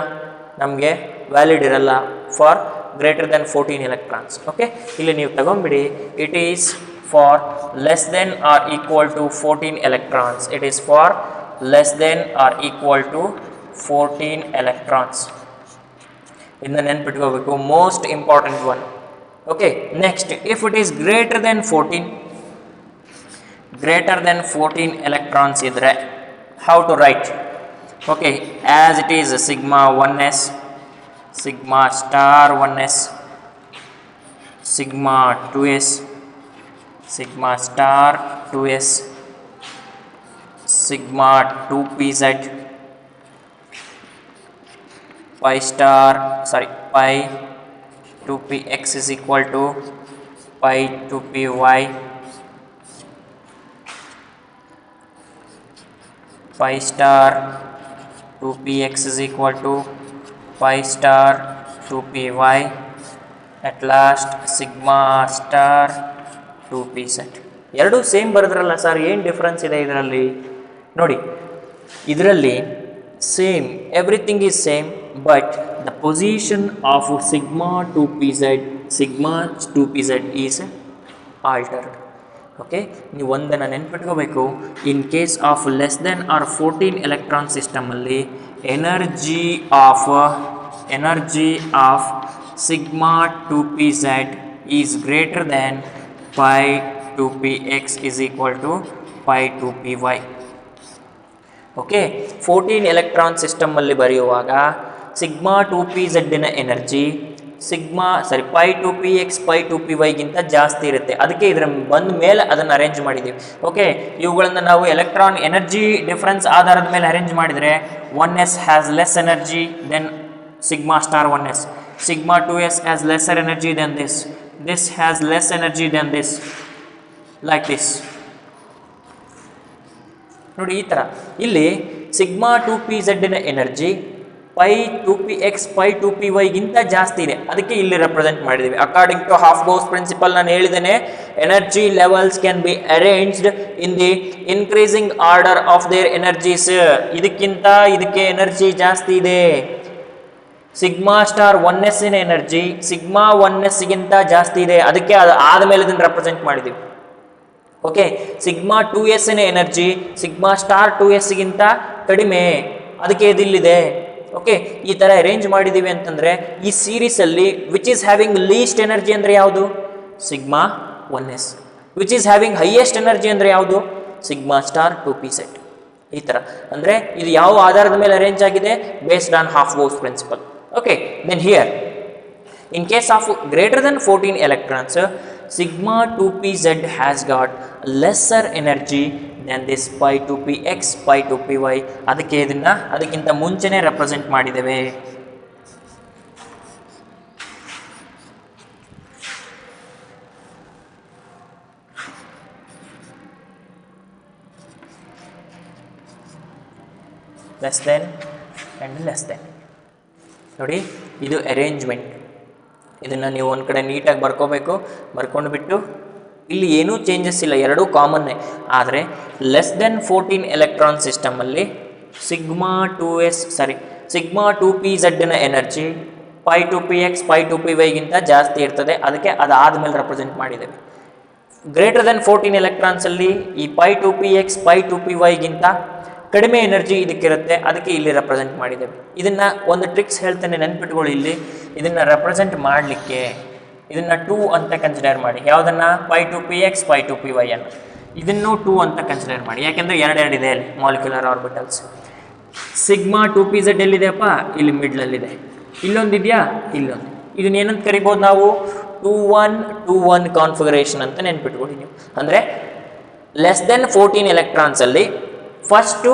ನಮಗೆ ವ್ಯಾಲಿಡ್ ಇರಲ್ಲ for greater than 14 electrons. Okay, ಇಲ್ಲಿ ನೀವು ತಗೊಂಬಿಡಿ. It is for less than or equal to 14 electrons. It is for less than or equal to 14 electrons. ಇದನ್ನ ನೆನ್ಪಿಟ್ಕೋಬೇಕು, most important one. Okay, next if it is greater than 14 electrons ಇದ್ರೆ how to write? Okay, as it is sigma 1s, sigma star 1s, sigma 2s, sigma star 2s, sigma 2pz, pi 2px is equal to pi 2py, pi star 2px is equal to pi star 2py, at last sigma star 2pz. ಎರಡು same ಬರೆದ್ರಲ್ಲ sir, ಏನು difference ಇದೆ ಇದರಲ್ಲಿ ನೋಡಿ. ಇದರಲ್ಲಿ same, everything is same, but the position of sigma 2pz is altered. Okay, ನೀವು ಒಂದನ್ನು ನೆನ್ಪಿಟ್ಕೋಬೇಕು. In case of less than or 14 electron ಸಿಸ್ಟಮಲ್ಲಿ energy of sigma 2pz is greater than pi 2px is equal to pi 2py. Okay, 14 electron ಸಿಸ್ಟಮಲ್ಲಿ ಬರೆಯುವಾಗ sigma 2pz ನ energy pi 2px pi 2pyಗಿಂತ ಜಾಸ್ತಿ ಇರುತ್ತೆ. ಅದಕ್ಕೆ ಇದರ ಬಂದ ಮೇಲೆ ಅದನ್ನು ಅರೇಂಜ್ ಮಾಡಿದ್ದೀವಿ. ಓಕೆ, ಇವುಗಳನ್ನು ನಾವು ಎಲೆಕ್ಟ್ರಾನ್ ಎನರ್ಜಿ ಡಿಫ್ರೆನ್ಸ್ ಆಧಾರದ ಮೇಲೆ ಅರೇಂಜ್ ಮಾಡಿದರೆ 1s has less energy than sigma star 1s, sigma 2s has lesser energy than this has less energy than this, like this. ನೋಡಿ ಈ ಥರ ಇಲ್ಲಿ ಸಿಗ್ಮಾ 2pz ನ ಎನರ್ಜಿ pi 2px pi 2pyಗಿಂತ ಜಾಸ್ತಿ ಇದೆ. ಅದಕ್ಕೆ ಇಲ್ಲಿ ರೆಪ್ರೆಸೆಂಟ್ ಮಾಡಿದ್ದೀವಿ. ಅಕಾರ್ಡಿಂಗ್ ಟು ಹಾಫ್ ಗೌಸ್ ಪ್ರಿನ್ಸಿಪಲ್ ನಾನು ಹೇಳಿದ್ದೇನೆ, energy levels can be arranged in the increasing order of their energies. ಇದಕ್ಕೆ ಎನರ್ಜಿ ಜಾಸ್ತಿ ಇದೆ. ಸಿಗ್ಮಾ ಸ್ಟಾರ್ 1s ನ ಎನರ್ಜಿ ಸಿಗ್ಮಾ 1sಗಿಂತ ಜಾಸ್ತಿ ಇದೆ. ಅದಕ್ಕೆ ಅದು ಆದಮೇಲೆ ಇದನ್ನು ರೆಪ್ರೆಸೆಂಟ್ ಮಾಡಿದ್ದೀವಿ. ಓಕೆ, ಸಿಗ್ಮಾ 2s ನ ಎನರ್ಜಿ ಸಿಗ್ಮಾ ಸ್ಟಾರ್ 2sಗಿಂತ ಕಡಿಮೆ, ಅದಕ್ಕೆ ಇದಿಲ್ಲಿದೆ. ಓಕೆ, ಈ ಥರ ಅರೇಂಜ್ ಮಾಡಿದ್ದೀವಿ ಅಂತಂದರೆ ಈ ಸೀರೀಸಲ್ಲಿ which is having least energy ಅಂದರೆ ಯಾವುದು? Sigma 1s. Which is having highest energy ಅಂದರೆ ಯಾವುದು? Sigma star 2pz. ಈ ಥರ ಅಂದರೆ ಇದು ಯಾವ ಆಧಾರದ ಮೇಲೆ ಅರೇಂಜ್ ಆಗಿದೆ? ಬೇಸ್ಡ್ ಆನ್ ಹಾಫ್ ಗೌಸ್ principle. Okay, then here in case of greater than 14 electrons, sigma 2pz has got lesser energy than this pi 2px pi 2py. ಅದಕ್ಕೆ ಇದನ್ನ ಅದಕ್ಕಿಂತ ಮುಂಚೆನೇ ರೆಪ್ರೆಸೆಂಟ್ ಮಾಡಿದ್ದೇವೆ. less than and less than. ನೋಡಿ, ಇದು ಅರೇಂಜ್ಮೆಂಟ್. ಇದನ್ನು ನೀವು ಒಂದು ಕಡೆ ನೀಟಾಗಿ ಬರ್ಕೊಂಡು ಬಿಟ್ಟು ಇಲ್ಲಿ ಏನೂ ಚೇಂಜಸ್ ಇಲ್ಲ, ಎರಡೂ ಕಾಮನ್ನೇ. ಆದರೆ ಲೆಸ್ ದೆನ್ 14 ಎಲೆಕ್ಟ್ರಾನ್ ಸಿಸ್ಟಮಲ್ಲಿ ಸಿಗ್ಮಾ 2pz ನ ಎನರ್ಜಿ pi 2px pi 2pyಗಿಂತ ಜಾಸ್ತಿ ಇರ್ತದೆ. ಅದಕ್ಕೆ ಅದಾದಮೇಲೆ ರೆಪ್ರೆಸೆಂಟ್ ಮಾಡಿದ್ದೇವೆ. ಗ್ರೇಟರ್ ದೆನ್ 14 ಎಲೆಕ್ಟ್ರಾನ್ಸಲ್ಲಿ ಈ pi 2px pi 2pyಗಿಂತ ಕಡಿಮೆ ಎನರ್ಜಿ ಇದಕ್ಕಿರುತ್ತೆ. ಅದಕ್ಕೆ ಇಲ್ಲಿ ರೆಪ್ರೆಸೆಂಟ್ ಮಾಡಿದ್ದೇವೆ. ಇದನ್ನು ಒಂದು ಟ್ರಿಕ್ಸ್ ಹೇಳ್ತೇನೆ, ನೆನ್ಪಿಟ್ಕೊಳ್ಳಿ. ಇಲ್ಲಿ ಇದನ್ನು ರೆಪ್ರೆಸೆಂಟ್ ಮಾಡಲಿಕ್ಕೆ ಇದನ್ನು 2 ಅಂತ ಕನ್ಸಿಡರ್ ಮಾಡಿ. ಯಾವುದನ್ನು? pi 2px pi 2py ಅನ್ನು ಇದನ್ನು 2 ಅಂತ ಕನ್ಸಿಡರ್ ಮಾಡಿ. ಯಾಕೆಂದರೆ ಎರಡೆರಡು ಇದೆ ಅಲ್ಲಿ ಮಾಲಿಕ್ಯುಲರ್ ಆರ್ಬಿಟಲ್ಸ್. Sigma 2pz ಎಲ್ಲಿದೆಯಪ್ಪ? ಇಲ್ಲಿ ಮಿಡ್ಲಲ್ಲಿದೆ. ಇಲ್ಲೊಂದಿದೆಯಾ? ಇಲ್ಲೊಂದು. ಇದನ್ನ ಏನಂತ ಕರಿಬೋದು ನಾವು? 2-1-2-1 ಕಾನ್ಫಿಗರೇಷನ್ ಅಂತ ನೆನ್ಪಿಟ್ಕೊಳ್ಳಿ ನೀವು. ಅಂದರೆ ಲೆಸ್ ದೆನ್ 14 ಎಲೆಕ್ಟ್ರಾನ್ಸಲ್ಲಿ first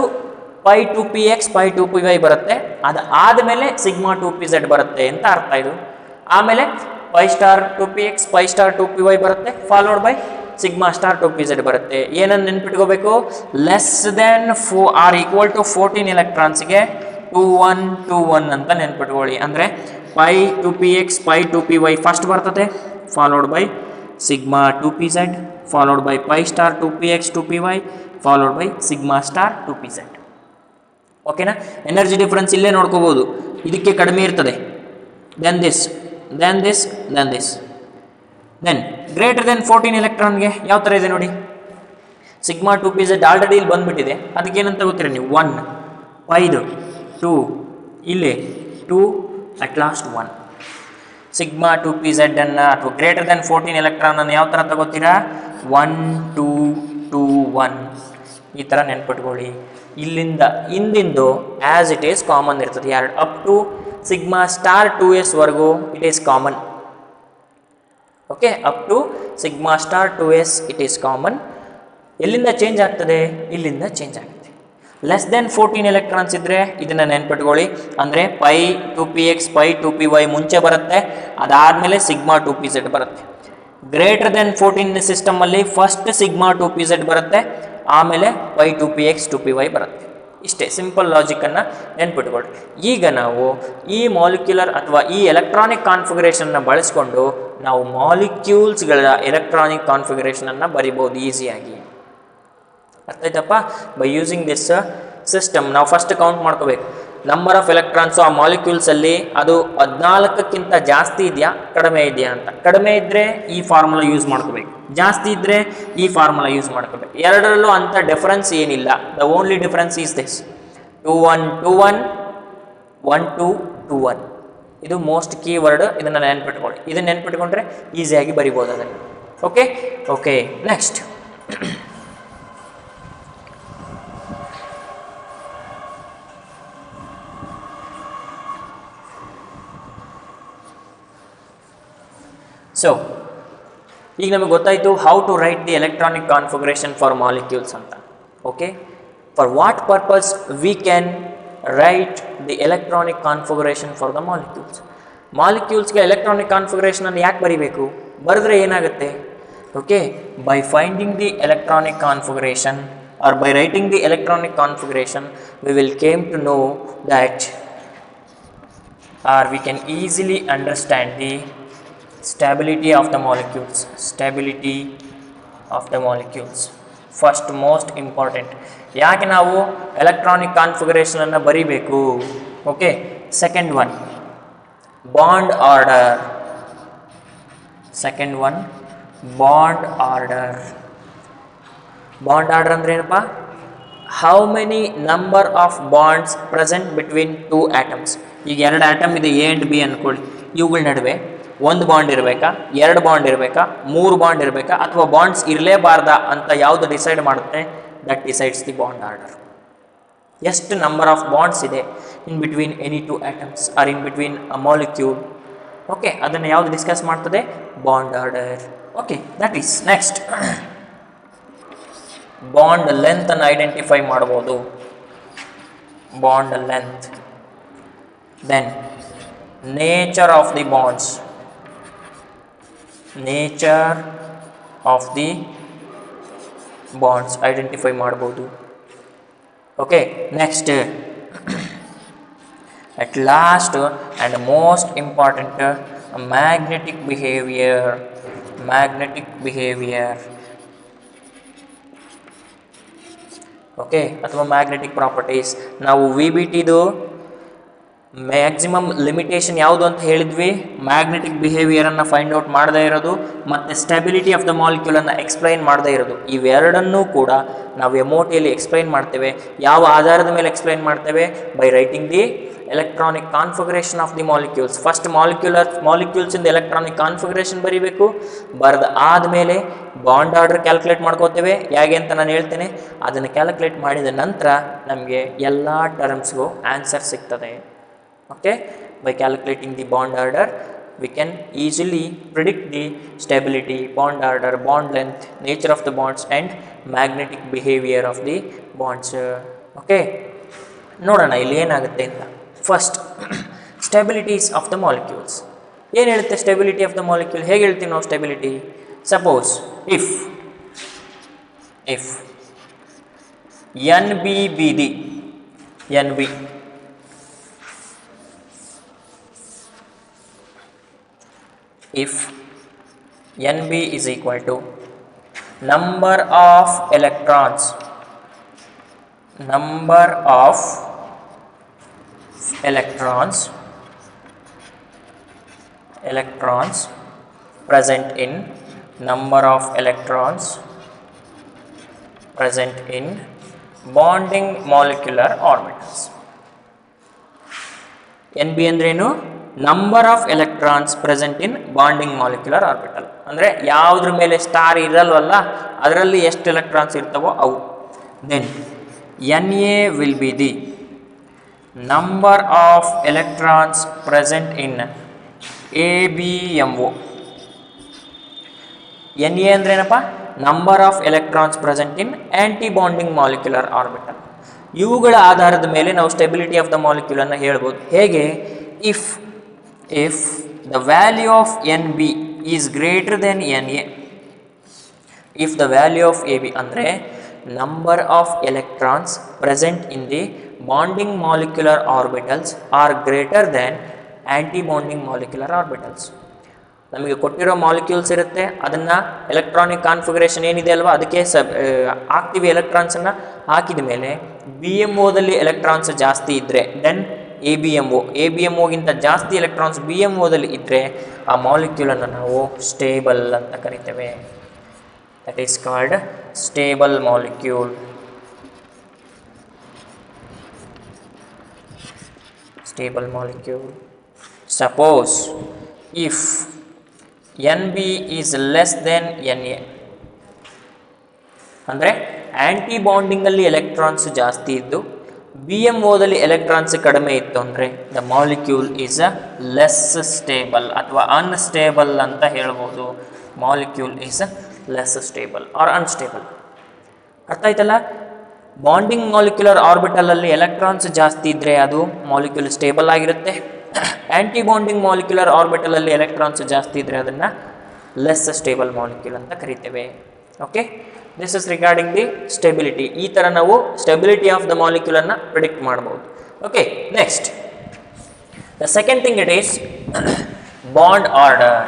pi 2px pi 2py ಬರುತ್ತೆ, ಅದಾದಮೇಲೆ ಸಿಗ್ಮಾ 2pz ಬರುತ್ತೆ ಅಂತ ಅರ್ಥ ಇದು. ಆಮೇಲೆ pi star 2px pi star 2py ಬರುತ್ತೆ, followed by sigma star 2pz ಬರುತ್ತೆ. ಏನನ್ನು ನೆನ್ಪಿಟ್ಕೋಬೇಕು, less than or equal to 14 ಎಲೆಕ್ಟ್ರಾನ್ಸ್ಗೆ 2121 ಅಂತ ನೆನ್ಪಿಟ್ಕೊಳ್ಳಿ. ಅಂದರೆ pi 2px pi 2py first ಬರ್ತದೆ, followed by sigma 2pz followed by pi star 2px 2py followed by sigma star 2pz. ಓಕೆನಾ. ಎನರ್ಜಿ ಡಿಫ್ರೆನ್ಸ್ ಇಲ್ಲೇ ನೋಡ್ಕೋಬಹುದು, ಇದಕ್ಕೆ ಕಡಿಮೆ ಇರ್ತದೆ, then this then this then this. Then greater than 14 ಎಲೆಕ್ಟ್ರಾನ್ಗೆ ಯಾವ ಥರ ಇದೆ ನೋಡಿ, ಸಿಗ್ಮಾ 2pz ಆಲ್ರೆಡಿ ಇಲ್ಲಿ ಬಂದ್ಬಿಟ್ಟಿದೆ, ಅದಕ್ಕೆ ಏನಂತ ಗೊತ್ತೀರ ನೀವು, 1 5 2 ಇಲ್ಲಿ 2 ಅಟ್ ಲಾಸ್ಟ್ 1. ಸಿಗ್ಮಾ 2pz ಅನ್ನು ಅಥವಾ ಗ್ರೇಟರ್ ದೆನ್ 14 ಎಲೆಕ್ಟ್ರಾನ್ ಅನ್ನು ಯಾವ ಥರ ತಗೋತೀರಾ, 1 2 2 1 ಈ ಥರ ನೆನ್ಪಿಟ್ಕೊಳ್ಳಿ. ಇಲ್ಲಿಂದ ಹಿಂದಿಂದು ಆ್ಯಸ್ ಇಟ್ ಈಸ್ ಕಾಮನ್ ಇರ್ತದೆ, ಎರಡು up to sigma star 2s ವರೆಗೂ it is common. Okay, up to sigma star 2s it is common. ಎಲ್ಲಿಂದ ಚೇಂಜ್ ಆಗ್ತದೆ, ಇಲ್ಲಿಂದ ಚೇಂಜ್ ಆಗುತ್ತೆ. ಲೆಸ್ ದೆನ್ 14 ಎಲೆಕ್ಟ್ರಾನ್ಸ್ ಇದ್ದರೆ ಇದನ್ನು ನೆನ್ಪಿಟ್ಕೊಳ್ಳಿ, ಅಂದರೆ ಪೈ 2px ಪೈ 2py ಮುಂಚೆ ಬರುತ್ತೆ, ಅದಾದಮೇಲೆ ಸಿಗ್ಮಾ 2pz ಬರುತ್ತೆ. ಗ್ರೇಟರ್ ದೆನ್ 14 ಸಿಸ್ಟಮಲ್ಲಿ ಫಸ್ಟ್ ಸಿಗ್ಮಾ 2pz ಬರುತ್ತೆ, ಆಮೇಲೆ ಪೈ 2px 2py ಬರುತ್ತೆ. ಇಷ್ಟೇ ಸಿಂಪಲ್ ಲಾಜಿಕನ್ನು ನೆನ್ಪಿಟ್ಕೊಳ್ಳಿ. ಈಗ ನಾವು ಈ ಮಾಲಿಕ್ಯುಲರ್ ಅಥವಾ ಈ ಎಲೆಕ್ಟ್ರಾನಿಕ್ ಕಾನ್ಫಿಗರೇಷನ್ನ ಬಳಸ್ಕೊಂಡು ನಾವು ಮಾಲಿಕ್ಯೂಲ್ಸ್ಗಳ ಎಲೆಕ್ಟ್ರಾನಿಕ್ ಕಾನ್ಫಿಗರೇಷನನ್ನು ಬರಿಬೋದು ಈಸಿಯಾಗಿ. ಅರ್ಥ ಆಯ್ತಪ್ಪ. ಬೈ ಯೂಸಿಂಗ್ ದಿಸ್ ಸಿಸ್ಟಮ್ ನಾವು ಫಸ್ಟ್ ಕೌಂಟ್ ಮಾಡ್ಕೋಬೇಕು, ನಂಬರ್ ಆಫ್ ಎಲೆಕ್ಟ್ರಾನ್ಸು ಆ ಮಾಲಿಕ್ಯೂಲ್ಸಲ್ಲಿ ಅದು 14ಕ್ಕಿಂತ ಜಾಸ್ತಿ ಇದೆಯಾ ಕಡಿಮೆ ಇದೆಯಾ ಅಂತ. ಕಡಿಮೆ ಇದ್ದರೆ ಈ ಫಾರ್ಮುಲಾ ಯೂಸ್ ಮಾಡ್ಕೋಬೇಕು, ಜಾಸ್ತಿ ಇದ್ದರೆ ಈ ಫಾರ್ಮುಲಾ ಯೂಸ್ ಮಾಡ್ಕೋಬೇಕು. ಎರಡರಲ್ಲೂ ಅಂಥ ಡಿಫರೆನ್ಸ್ ಏನಿಲ್ಲ. The only difference is this 2 1 2 1 1 2 2 1. ಇದು ಮೋಸ್ಟ್ ಕೀ ವರ್ಡ್, ಇದನ್ನು ನೆನ್ಪಿಟ್ಕೊಳ್ಳಿ. ಇದನ್ನು ನೆನ್ಪಿಟ್ಕೊಂಡ್ರೆ ಈಸಿಯಾಗಿ ಬರಿಬೋದು ಅದನ್ನು. ಓಕೆ ಓಕೆ ನೆಕ್ಸ್ಟ್ ಸೊ ಈಗ ನಮಗೆ ಗೊತ್ತಾಯಿತು how to write the electronic configuration for molecules ಅಂತ. Okay, for what purpose we can write the electronic configuration for the molecules. ಮಾಲಿಕ್ಯೂಲ್ಸ್ಗೆ ಎಲೆಕ್ಟ್ರಾನಿಕ್ ಕಾನ್ಫಿಗರೇಷನನ್ನು ಯಾಕೆ ಬರೀಬೇಕು, ಬರೆದ್ರೆ ಏನಾಗುತ್ತೆ. Okay, by finding the electronic configuration or by writing the electronic configuration we will came to know that or we can easily understand the stability of the molecules. Stability of the molecules first most important. ಯಾಕೆ ನಾವು electronic ಕಾನ್ಫಿಗರೇಷನನ್ನು ಬರೀಬೇಕು. Okay, second one bond order. Second one bond order. Bond order ಅಂದ್ರೆ ಏನಪ್ಪ, how many number of bonds present between two atoms. ಈಗ ಎರಡು atom ಇದೆ A and B ಅಂದ್ಕೊಳ್ಳಿ, ಇವುಗಳ ನಡುವೆ ಒಂದು ಬಾಂಡ್ ಇರಬೇಕಾ, ಎರಡು ಬಾಂಡ್ ಇರಬೇಕಾ, ಮೂರು ಬಾಂಡ್ ಇರಬೇಕಾ, ಅಥವಾ ಬಾಂಡ್ಸ್ ಇರಲೇಬಾರ್ದಾ ಅಂತ ಯಾವುದು ಡಿಸೈಡ್ ಮಾಡುತ್ತೆ, that decides the bond order. ಎಷ್ಟು ನಂಬರ್ ಆಫ್ ಬಾಂಡ್ಸ್ ಇದೆ in between any two atoms or in between a molecule. Okay, ಅದನ್ನು ಯಾವುದು ಡಿಸ್ಕಸ್ ಮಾಡ್ತದೆ, bond order. Okay, that is next bond length ಅನ್ನು ಐಡೆಂಟಿಫೈ ಮಾಡ್ಬೋದು, bond length. Then nature of the bonds, nature of the bonds identify ಮಾಡ್ಬೋದು. Okay, next at last and most important magnetic behaviour. Magnetic behaviour, okay, ಅಥವಾ magnetic properties. ನಾವು V B ಟಿದು maximum limitation ಯಾವುದು ಅಂತ ಹೇಳಿದ್ವಿ, magnetic ಬಿಹೇವಿಯರನ್ನು find out ಮಾಡದೇ ಇರೋದು ಮತ್ತು stability of the ಮಾಲಿಕ್ಯೂಲನ್ನು explain ಮಾಡದೇ ಇರೋದು. ಇವೆರಡನ್ನೂ ಕೂಡ ನಾವು ಎಮೋಟಿಯಲ್ಲಿ ಎಕ್ಸ್ಪ್ಲೈನ್ ಮಾಡ್ತೇವೆ. ಯಾವ ಆಧಾರದ ಮೇಲೆ ಎಕ್ಸ್ಪ್ಲೈನ್ ಮಾಡ್ತೇವೆ, by writing the electronic configuration of the molecules. First ಮಾಲಿಕ್ಯೂಲ್ಸಿಂದ ಎಲೆಕ್ಟ್ರಾನಿಕ್ ಕಾನ್ಫಿಗರೇಷನ್ ಬರೀಬೇಕು, ಬರೆದ ಆದಮೇಲೆ ಬಾಂಡ್ ಆರ್ಡರ್ ಕ್ಯಾಲ್ಕುಲೇಟ್ ಮಾಡ್ಕೋತೇವೆ. ಹೇಗೆ ಅಂತ ನಾನು ಹೇಳ್ತೇನೆ. ಅದನ್ನು ಕ್ಯಾಲ್ಕುಲೇಟ್ ಮಾಡಿದ ನಂತರ ನಮಗೆ ಎಲ್ಲ ಟರ್ಮ್ಸ್ಗೂ ಆನ್ಸರ್ ಸಿಗ್ತದೆ. Okay, by calculating the bond order we can easily predict the stability, bond order, bond length, nature of the bonds and magnetic behavior of the bonds. Okay, ನೋಡೋಣ ಇಲ್ಲಿ ಏನಾಗುತ್ತೆ ಅಂತ. First stabilities of the molecules. ಏನು ಹೇಳುತ್ತೆ stability of the molecule? ಹೇಗೆ ಹೇಳ್ತೀವಿ ನಾವು stability? Suppose if if NBBD, NB if NB is equal to number of electrons present in bonding molecular orbitals. NB ಅಂದ್ರೇನು? Number of electrons present in bonding molecular orbital. ಅಂದರೆ ಯಾವುದ್ರ ಮೇಲೆ star ಇರಲ್ವಲ್ಲ ಅದರಲ್ಲಿ ಎಷ್ಟು electrons ಇರ್ತವೋ ಅವು. Then NA will be the number of electrons present in ABMO. NA ಅಂದ್ರೇನಪ್ಪ? Number of electrons present in anti bonding molecular orbital. ಇವುಗಳ ಆಧಾರದ ಮೇಲೆ ನಾವು ಸ್ಟೆಬಿಲಿಟಿ ಆಫ್ ದ ಮಾಲಿಕ್ಯೂಲ್ ಅನ್ನು ಹೇಳ್ಬೋದು. ಹೇಗೆ? if the value of NB is greater than NA, if the value of AB ಅಂದರೆ number of electrons present in the bonding molecular orbitals are greater than anti-bonding molecular orbitals. ನಮಗೆ ಕೊಟ್ಟಿರೋ molecules ಇರುತ್ತೆ, ಅದನ್ನು electronic configuration ಏನಿದೆ ಅಲ್ವಾ ಅದಕ್ಕೆ ಹಾಕ್ತೀವಿ. ಎಲೆಕ್ಟ್ರಾನ್ಸನ್ನು ಹಾಕಿದ ಮೇಲೆ BMOದಲ್ಲಿ ಎಲೆಕ್ಟ್ರಾನ್ಸ್ ಜಾಸ್ತಿ ಇದ್ದರೆ ದೆನ್ ABMOಗಿಂತ ಜಾಸ್ತಿ ಎಲೆಕ್ಟ್ರಾನ್ಸ್ BMOದಲ್ಲಿ ಇದ್ದರೆ ಆ ಮಾಲಿಕ್ಯೂಲನ್ನು ನಾವು ಸ್ಟೇಬಲ್ ಅಂತ ಕರಿತೇವೆ. That is called stable molecule. Suppose if NB is less than NA ಅಂದರೆ ಆ್ಯಂಟಿ ಬಾಂಡಿಂಗಲ್ಲಿ ಎಲೆಕ್ಟ್ರಾನ್ಸ್ ಜಾಸ್ತಿ ಇದ್ದು BMOದಲ್ಲಿ ಎಲೆಕ್ಟ್ರಾನ್ಸ್ ಕಡಿಮೆ ಇತ್ತು ಅಂದರೆ the molecule is less stable ಅಥವಾ ಅನ್ಸ್ಟೇಬಲ್ ಅಂತ ಹೇಳ್ಬೋದು. Molecule is less stable R unstable. ಅರ್ಥ ಆಯ್ತಲ್ಲ? ಬಾಂಡಿಂಗ್ ಮಾಲಿಕ್ಯುಲರ್ ಆರ್ಬಿಟಲಲ್ಲಿ ಎಲೆಕ್ಟ್ರಾನ್ಸ್ ಜಾಸ್ತಿ ಇದ್ದರೆ ಅದು ಮಾಲಿಕ್ಯೂಲ್ ಸ್ಟೇಬಲ್ ಆಗಿರುತ್ತೆ. ಆ್ಯಂಟಿ ಬಾಂಡಿಂಗ್ ಮಾಲಿಕ್ಯುಲರ್ ಆರ್ಬಿಟಲಲ್ಲಿ ಎಲೆಕ್ಟ್ರಾನ್ಸ್ ಜಾಸ್ತಿ ಇದ್ದರೆ ಅದನ್ನು ಲೆಸ್ ಸ್ಟೇಬಲ್ ಮಾಲಿಕ್ಯೂಲ್ ಅಂತ ಕರಿತೇವೆ. Okay, this is regarding the stability. ಈ ಥರ ನಾವು ಸ್ಟೆಬಿಲಿಟಿ ಆಫ್ ದ ಮಾಲಿಕ್ಯೂಲನ್ನು ಪ್ರಿಡಿಕ್ಟ್ ಮಾಡ್ಬೋದು. Okay, next the second thing it is bond order.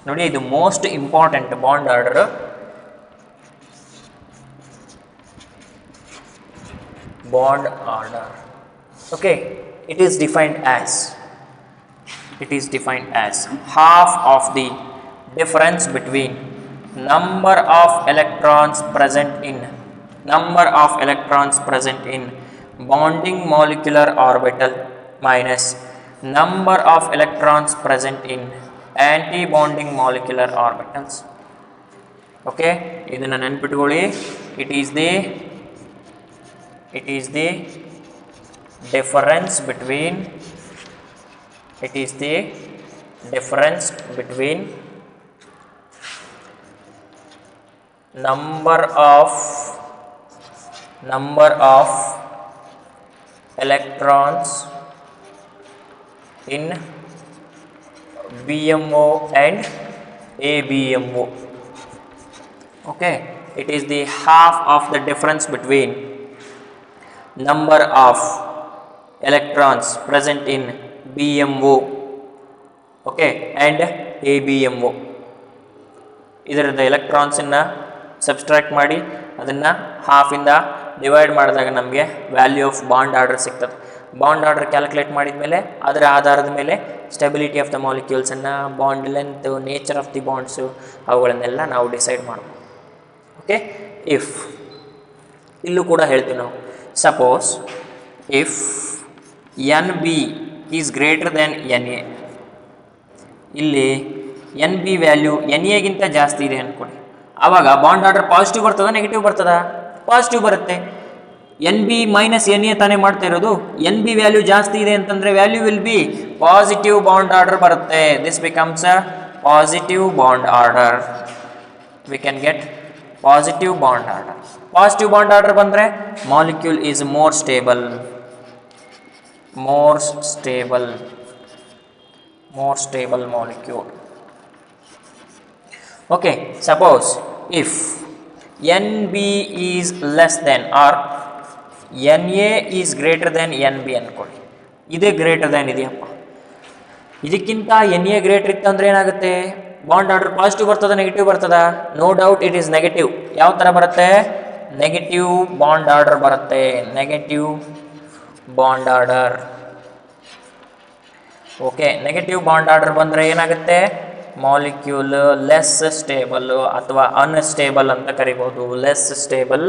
ನೋಡಿ, ಇದು most important bond order. Bond order. Okay, it is defined as half of the difference between number of electrons present in bonding molecular orbital minus number of electrons present in anti-bonding molecular orbitals. Okay, ಇದನ್ನ ನೆನಪಿಟ್ಕೊಳ್ಳಿ. It is the difference between number of electrons in BMO and ABMO. Okay, it is the half of the difference between number of electrons present in BMO, okay, and ABMO. ಇದರದ ಎಲೆಕ್ಟ್ರಾನ್ಸನ್ನು subtract ಮಾಡಿ ಅದನ್ನು ಹಾಫಿಂದ divide ಮಾಡಿದಾಗ ನಮಗೆ value of bond order ಸಿಗ್ತದೆ. Bond order calculate ಮಾಡಿದ ಮೇಲೆ ಅದರ ಆಧಾರದ ಮೇಲೆ ಸ್ಟೆಬಿಲಿಟಿ ಆಫ್ ದ ಮಾಲಿಕ್ಯೂಲ್ಸನ್ನು, bond length, nature of the bonds ಅವುಗಳನ್ನೆಲ್ಲ ನಾವು ಡಿಸೈಡ್ ಮಾಡ್ಬೋದು. ಓಕೆ, ಇಫ್ ಇಲ್ಲೂ ಕೂಡ ಹೇಳ್ತೀವಿ ನಾವು, suppose if NB is greater than NA, ಇಲ್ಲಿ NB ವ್ಯಾಲ್ಯೂ NAಗಿಂತ ಜಾಸ್ತಿ ಇದೆ ಅಂದ್ಕೊಳ್ಳಿ, ಆವಾಗ ಬಾಂಡ್ ಆರ್ಡರ್ ಪಾಸಿಟಿವ್ ಬರ್ತದ ನೆಗೆಟಿವ್ ಬರ್ತದ? ಪಾಸಿಟಿವ್ ಬರುತ್ತೆ. NB ಮೈನಸ್ NA ತಾನೇ ಮಾಡ್ತಾ ಇರೋದು. NB ವ್ಯಾಲ್ಯೂ ಜಾಸ್ತಿ ಇದೆ ಅಂತಂದರೆ value will be positive bond order ಬರುತ್ತೆ. This becomes a positive bond order. We can get positive bond order. Positive bond order ಬಂದರೆ molecule is more stable molecule. Okay, suppose if NB is less than or NA is greater than NB ಅನ್ಕೊಳ್ಳಿ. ಇದೇ greater than ಇದೆಯಪ್ಪ, ಇದಕ್ಕಿಂತ NA greater ಇತ್ತು ಅಂದರೆ ಏನಾಗುತ್ತೆ? Bond order positive ಬರ್ತದ negative ಬರ್ತದ? No doubt it is negative. ಯಾವ ಥರ ಬರುತ್ತೆ? ನೆಗೆಟಿವ್ ಬಾಂಡ್ ಆರ್ಡರ್ ಬರುತ್ತೆ. Negative bond order. Okay, negative bond order ಬಂದರೆ ಏನಾಗುತ್ತೆ? ಮಾಲಿಕ್ಯೂಲ್ ಲೆಸ್ ಸ್ಟೇಬಲ್ ಅಥವಾ ಅನ್ಸ್ಟೇಬಲ್ ಅಂತ ಕರಿಬೋದು. Less stable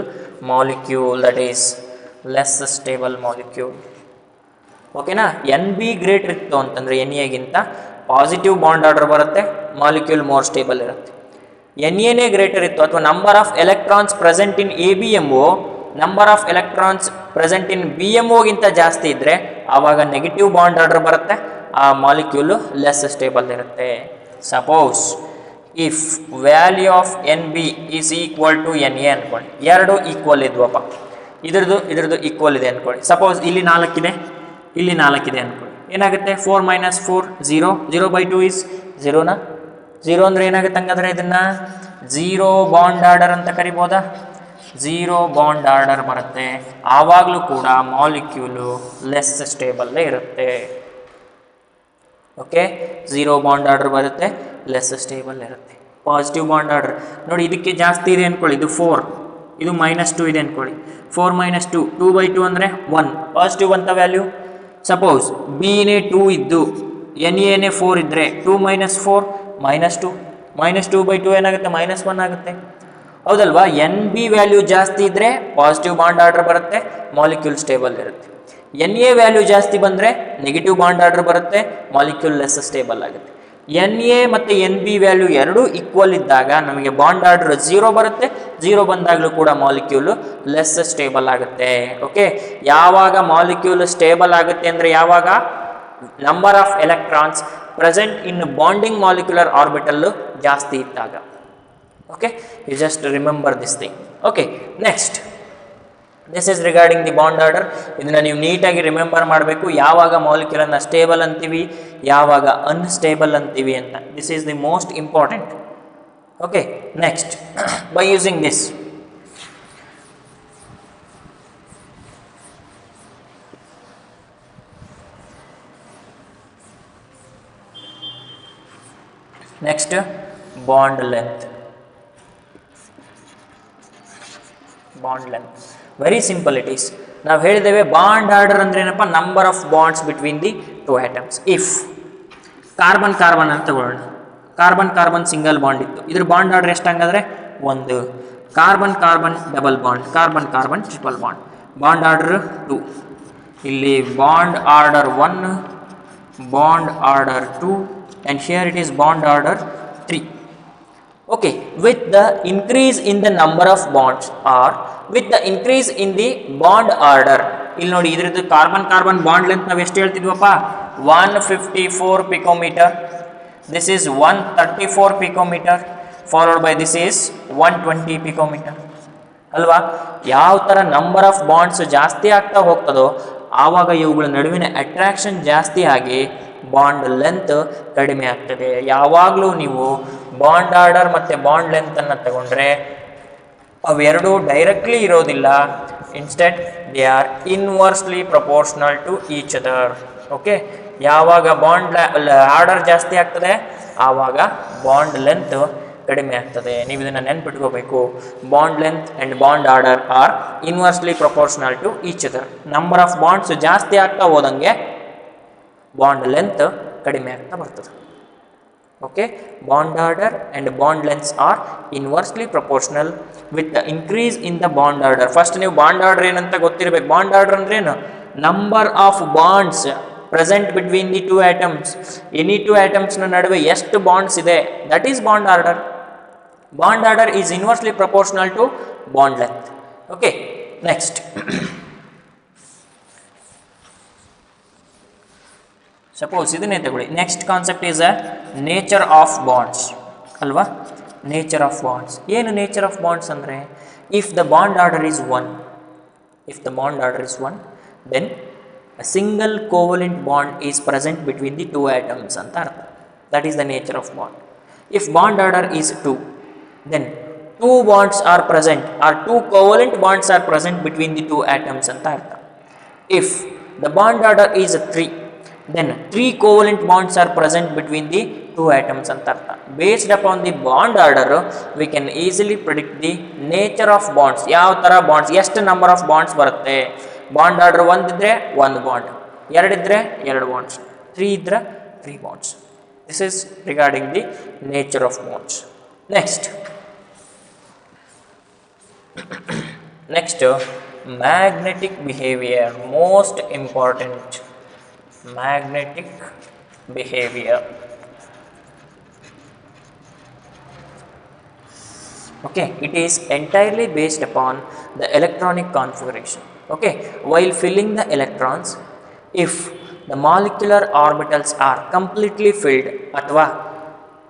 molecule, that is less stable molecule. ಓಕೆನಾ? NB ಗ್ರೇಟರ್ ಇತ್ತು ಅಂತಂದರೆ NAಗಿಂತ ಪಾಸಿಟಿವ್ ಬಾಂಡ್ ಆರ್ಡರ್ ಬರುತ್ತೆ, ಮಾಲಿಕ್ಯೂಲ್ ಮೋರ್ ಸ್ಟೇಬಲ್ ಇರುತ್ತೆ. NAನೇ ಗ್ರೇಟರ್ ಇತ್ತು ಅಥವಾ number of electrons present in ABMO number of electrons present in BMOಗಿಂತ ಜಾಸ್ತಿ ಇದ್ದರೆ ಆವಾಗ ನೆಗೆಟಿವ್ ಬಾಂಡ್ ಆರ್ಡರ್ ಬರುತ್ತೆ, ಆ ಮಾಲಿಕ್ಯೂಲು ಲೆಸ್ ಸ್ಟೇಬಲ್ ಇರುತ್ತೆ. Suppose if value of NB is equal to NA ಅಂದ್ಕೊಳ್ಳಿ. ಎರಡು ಈಕ್ವಲ್ ಇದ್ವಪ್ಪ, ಇದ್ರದ್ದು ಈಕ್ವಲ್ ಇದೆ ಅಂದ್ಕೊಳ್ಳಿ. ಸಪೋಸ್ ಇಲ್ಲಿ 4 ಇದೆ, ಇಲ್ಲಿ 4 ಇದೆ ಅಂದ್ಕೊಳ್ಳಿ. ಏನಾಗುತ್ತೆ? 4 - 4 0, 0/2 ಈಸ್ 0ನಾ? 0 ಅಂದರೆ ಏನಾಗುತ್ತೆ? ಹಂಗಾದ್ರೆ ಇದನ್ನು 0 ಬಾಂಡ್ ಆರ್ಡರ್ ಅಂತ ಕರಿಬೋದಾ? 0 ಬಾಂಡ್ ಆರ್ಡರ್ ಬರುತ್ತೆ. ಆವಾಗಲೂ ಕೂಡ ಮಾಲಿಕ್ಯೂಲು ಲೆಸ್ ಸ್ಟೇಬಲ್ಲೇ ಇರುತ್ತೆ. ಓಕೆ, 0 ಬಾಂಡ್ ಆರ್ಡರ್ ಬರುತ್ತೆ, ಲೆಸ್ ಸ್ಟೇಬಲ್ ಇರುತ್ತೆ. ಪಾಸಿಟಿವ್ ಬಾಂಡ್ ಆರ್ಡರ್ ನೋಡಿ, ಇದಕ್ಕೆ ಜಾಸ್ತಿ ಇದೆ ಅಂದ್ಕೊಳ್ಳಿ, ಇದು 4, ಇದು -2 ಇದೆ ಅಂದ್ಕೊಳ್ಳಿ. 4 - 2, 2/2 ಅಂದರೆ 1, ಪಾಸಿಟಿವ್ ಅಂತ ವ್ಯಾಲ್ಯೂ. ಸಪೋಸ್ ಬಿನೇ 2 ಇದ್ದು NAನೇ 4 ಇದ್ದರೆ 2 - 4 -2, -2/2 ಏನಾಗುತ್ತೆ? -1 ಆಗುತ್ತೆ. ಹೌದಲ್ವಾ? NB ವ್ಯಾಲ್ಯೂ ಜಾಸ್ತಿ ಇದ್ದರೆ ಪಾಸಿಟಿವ್ ಬಾಂಡ್ ಆರ್ಡರ್ ಬರುತ್ತೆ, ಮಾಲಿಕ್ಯೂಲ್ ಸ್ಟೇಬಲ್ ಇರುತ್ತೆ. NA ವ್ಯಾಲ್ಯೂ ಜಾಸ್ತಿ ಬಂದರೆ ನೆಗೆಟಿವ್ ಬಾಂಡ್ ಆರ್ಡರ್ ಬರುತ್ತೆ, ಮಾಲಿಕ್ಯೂಲ್ ಲೆಸ್ ಸ್ಟೇಬಲ್ ಆಗುತ್ತೆ. NA ಮತ್ತು NB ವ್ಯಾಲ್ಯೂ ಎರಡೂ ಈಕ್ವಲ್ ಇದ್ದಾಗ ನಮಗೆ ಬಾಂಡ್ ಆರ್ಡರ್ 0 ಬರುತ್ತೆ. 0 ಬಂದಾಗಲೂ ಕೂಡ ಮಾಲಿಕ್ಯೂಲು ಲೆಸ್ ಸ್ಟೇಬಲ್ ಆಗುತ್ತೆ. ಓಕೆ, ಯಾವಾಗ ಮಾಲಿಕ್ಯೂಲ್ ಸ್ಟೇಬಲ್ ಆಗುತ್ತೆ ಅಂದರೆ ಯಾವಾಗ number of electrons present in bonding molecular orbital ಜಾಸ್ತಿ ಇದ್ದಾಗ. Okay, you just remember this thing. Okay, next this is regarding the bond order. ಇದನ್ನು ನೀವು ನೀಟಾಗಿ ರಿಮೆಂಬರ್ ಮಾಡಬೇಕು, ಯಾವಾಗ ಮಾಲಿಕ್ಯೂಲನ್ನು ಸ್ಟೇಬಲ್ ಅಂತೀವಿ, ಯಾವಾಗ ಅನ್ಸ್ಟೇಬಲ್ ಅಂತೀವಿ ಅಂತ. This is the most important. Okay, next by using this next bond length. Bond length very simple it is. ನಾವು ಹೇಳಿದ್ದೇವೆ ಬಾಂಡ್ ಆರ್ಡರ್ ಅಂದ್ರೆ ಏನಪ್ಪ? Number of bonds between the 2 atoms. If carbon ಅಂತ ತಗೊಳ್ಳೋಣ, ಕಾರ್ಬನ್ ಸಿಂಗಲ್ ಬಾಂಡ್ ಇತ್ತು, ಇದ್ರ bond order ಎಷ್ಟು ಹಂಗಾದ್ರೆ 1. Carbon double bond, carbon triple bond, bond order 2. ಇಲ್ಲಿ bond order 1, bond order 2 and here it is bond order 3. Okay, with the increase in the number of bonds or with the increase in the bond order, ಇಲ್ಲಿ ನೋಡಿ ಇದ್ರದ್ದು carbon bond length ನಾವು ಎಷ್ಟು ಹೇಳ್ತಿದ್ವಪ್ಪ? 154 picometer. This is 134 picometer followed by this is 120 picometer ಅಲ್ವಾ? ಯಾವ ಥರ number of bonds ಜಾಸ್ತಿ ಆಗ್ತಾ ಹೋಗ್ತದೋ ಆವಾಗ ಇವುಗಳ ನಡುವಿನ ಅಟ್ರಾಕ್ಷನ್ ಜಾಸ್ತಿ ಆಗಿ ಬಾಂಡ್ ಲೆಂತ್ ಕಡಿಮೆ ಆಗ್ತದೆ. ಯಾವಾಗಲೂ ನೀವು ಬಾಂಡ್ ಆರ್ಡರ್ ಮತ್ತು ಬಾಂಡ್ ಲೆಂತನ್ನು ತಗೊಂಡ್ರೆ ಅವೆರಡೂ ಡೈರೆಕ್ಟ್ಲಿ ಇರೋದಿಲ್ಲ. Instead they are inversely proportional to each other. Okay, ಯಾವಾಗ ಬಾಂಡ್ ಆರ್ಡರ್ ಜಾಸ್ತಿ ಆಗ್ತದೆ ಆವಾಗ ಬಾಂಡ್ ಲೆಂತ್ ಕಡಿಮೆ ಆಗ್ತದೆ. ನೀವು ಇದನ್ನು ನೆನ್ಪಿಟ್ಕೋಬೇಕು. Bond length and bond order are inversely proportional to each other. Number of bonds ಜಾಸ್ತಿ ಆಗ್ತಾ ಹೋದಂಗೆ ಬಾಂಡ್ ಲೆಂತ್ ಕಡಿಮೆ ಆಗ್ತಾ ಬರ್ತದೆ. Okay, bond order and bond lengths are inversely proportional with the increase in the bond order. First ನೀವು bond order ಏನಂತ ಗೊತ್ತಿರಬೇಕು. Bond order ಅಂದ್ರೆ ಏನು? Number of bonds present between the 2 atoms. Any 2 ಆಟಮ್ಸ್ನ ನಡುವೆ ಎಷ್ಟು ಬಾಂಡ್ಸ್ ಇದೆ, that is bond order. Bond order is inversely proportional to bond length. Okay, next suppose ಇದನ್ನೇ ತಗೊಳ್ಳಿ. Next concept is a nature of bonds ಅಲ್ವಾ? Nature of bonds ಏನು? Nature of bonds ಅಂದರೆ if the bond order is 1, then a single covalent bond is present between the 2 atoms ಅಂತ ಅರ್ಥ. That is the nature of bond. If bond order is 2, then two bonds are present or two covalent bonds are present between the two atoms ಅಂತ ಅರ್ಥ. If the bond order is 3, then 3 covalent bonds are present between the two atoms ಅಂತ ಅರ್ಥ. Based upon the bond order, we can easily predict the nature of bonds. ಯಾವ ಥರ bonds, ಎಷ್ಟು number of bonds ಬರುತ್ತೆ. Bond order 1 ಇದ್ದರೆ 1 bond, 2 ಇದ್ದರೆ 2 bonds, 3 ಇದ್ದರೆ 3 bonds. This is regarding the nature of bonds. Next, magnetic behavior, most important. Magnetic behavior. Okay, it is entirely based upon the electronic configuration. Okay, while filling the electrons, if the molecular orbitals are completely filled ಅಥವಾ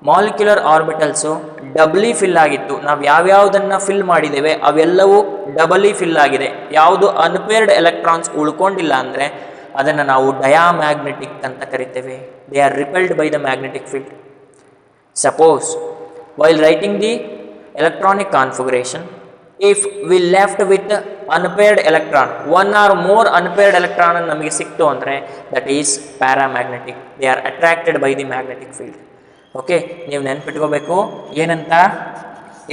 molecular orbitals ಡಬ್ಲಿ fill ಆಗಿತ್ತು, ನಾವು ಯಾವ್ಯಾವುದನ್ನು fill ಮಾಡಿದ್ದೇವೆ ಅವೆಲ್ಲವೂ ಡಬಲಿ fill ಆಗಿದೆ, ಯಾವುದು unpaired electrons ಉಳ್ಕೊಂಡಿಲ್ಲ ಅಂದರೆ ಅದನ್ನು ನಾವು ಡಯಾಮ್ಯಾಗ್ನೆಟಿಕ್ ಅಂತ ಕರಿತೇವೆ. They are repelled by the magnetic field. Suppose while writing the electronic configuration, if we left with unpaired electron, one or more unpaired electron ನಮಗೆ ಸಿಕ್ತು ಅಂದರೆ that is paramagnetic. They are attracted by the magnetic field. Okay, ನೀವು ನೆನ್ಪಿಟ್ಕೋಬೇಕು ಏನಂತ,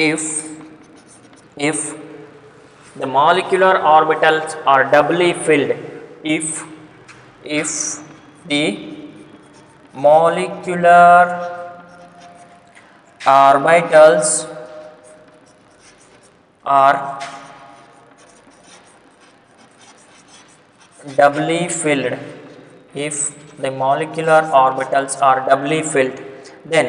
if the molecular orbitals are doubly filled, if the molecular orbitals are doubly filled, if the molecular orbitals are doubly filled, then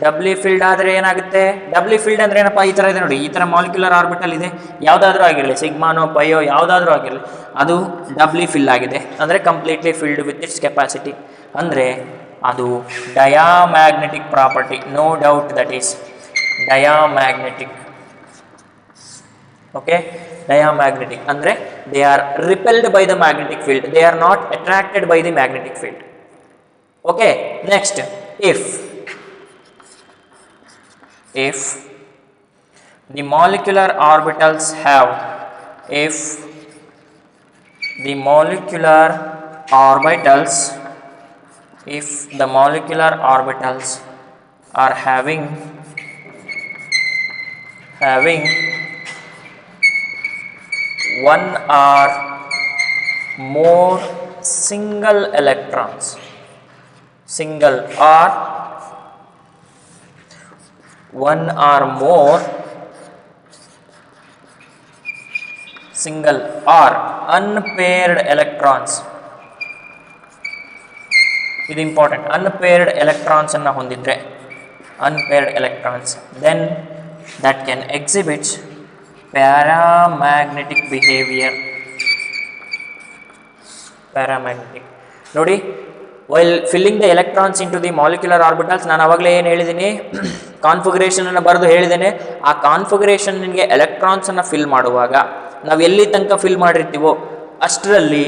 ಡಬ್ಲಿ filled ಆದರೆ ಏನಾಗುತ್ತೆ, ಡಬ್ಲಿ filled ಅಂದರೆ ಏನಪ್ಪ, ಈ ಥರ ಇದೆ ನೋಡಿ, ಈ ಥರ ಮಾಲಿಕ್ಯುಲರ್ ಆರ್ಬಿಟಲ್ ಇದೆ, ಯಾವುದಾದ್ರೂ ಆಗಿರಲಿ, ಸಿಗ್ಮಾನೋ ಪೈಯೋ ಯಾವುದಾದ್ರೂ ಆಗಿರಲಿ, ಅದು ಡಬ್ಲಿ ಫಿಲ್ ಆಗಿದೆ ಅಂದರೆ completely filled with its capacity, ಅಂದರೆ ಅದು diamagnetic property. No doubt that is diamagnetic. Okay, diamagnetic ಅಂದರೆ they are repelled by the magnetic field, they are not attracted by the magnetic field. Okay, next, if the molecular orbitals have, if the molecular orbitals are having one or more single electrons, single or one or more single or unpaired electrons, ಇದು important, unpaired electrons ಅನ್ನು ಹೊಂದಿದ್ರೆ, unpaired electrons, then that can exhibit paramagnetic behavior. Paramagnetic ನೋಡಿ, while filling the electrons in to the molecular orbitals, ನಾನು ಅವಾಗಲೇ ಏನು ಹೇಳಿದ್ದೀನಿ, ಕಾನ್ಫಿಗರೇಷನನ್ನು ಬರೆದು ಹೇಳಿದ್ದೇನೆ. ಆ ಕಾನ್ಫಿಗರೇಷನ್ ನಿಮಗೆ ಎಲೆಕ್ಟ್ರಾನ್ಸನ್ನು ಫಿಲ್ ಮಾಡುವಾಗ ನಾವು ಎಲ್ಲಿ ತನಕ ಫಿಲ್ ಮಾಡಿರ್ತೀವೋ ಅಷ್ಟರಲ್ಲಿ,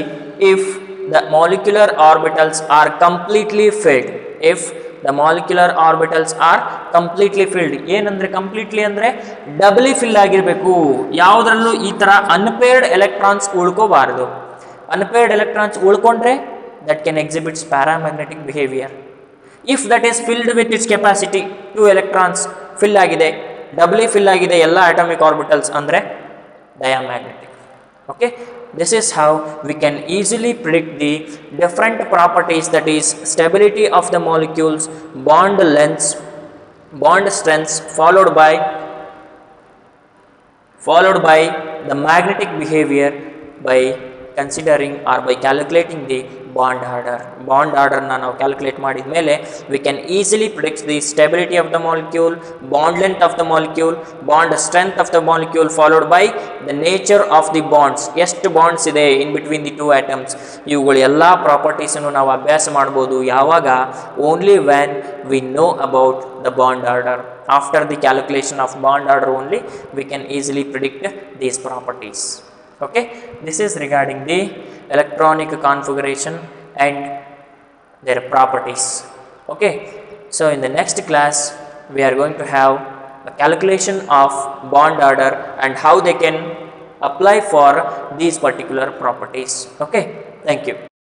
if the molecular orbitals are completely filled, if the molecular orbitals are completely filled, ಏನಂದರೆ ಕಂಪ್ಲೀಟ್ಲಿ ಅಂದರೆ ಡಬ್ಲಿ ಫಿಲ್ ಆಗಿರಬೇಕು, ಯಾವುದರಲ್ಲೂ ಈ ಥರ ಅನ್ಪೇರ್ಡ್ ಎಲೆಕ್ಟ್ರಾನ್ಸ್ ಉಳ್ಕೋಬಾರ್ದು. ಅನ್ಪೇರ್ಡ್ ಎಲೆಕ್ಟ್ರಾನ್ಸ್ ಉಳ್ಕೊಂಡ್ರೆ that can exhibit paramagnetic behavior. If that is filled with its capacity, 2 electrons fill ಆಗಿದೆ, doubly fill ಆಗಿದೆ ಎಲ್ಲ atomic orbitals ಅಂದರೆ diamagnetic. Okay, this is how we can easily predict the different properties, that is stability of the molecules, bond lengths, bond strengths, followed by the magnetic behavior by considering or by calculating the bond order. Bond order na ನಾವು calculate ಮಾಡಿದ ಮೇಲೆ we can easily predict the stability of the molecule, bond length of the molecule, bond strength of the molecule, followed by the nature of the bonds. ಎಷ್ಟು bonds ಇದೆ in between the two atoms, ಇವುಗಳು ಎಲ್ಲ ಪ್ರಾಪರ್ಟೀಸನ್ನು ನಾವು ಅಭ್ಯಾಸ ಮಾಡ್ಬೋದು. ಯಾವಾಗ? only when we know about the bond order. After the calculation of bond order only we can easily predict these properties. Okay, this is regarding the electronic configuration and their properties. Okay, so in the next class we are going to have calculation of bond order and how they can apply for these particular properties. Okay, thank you.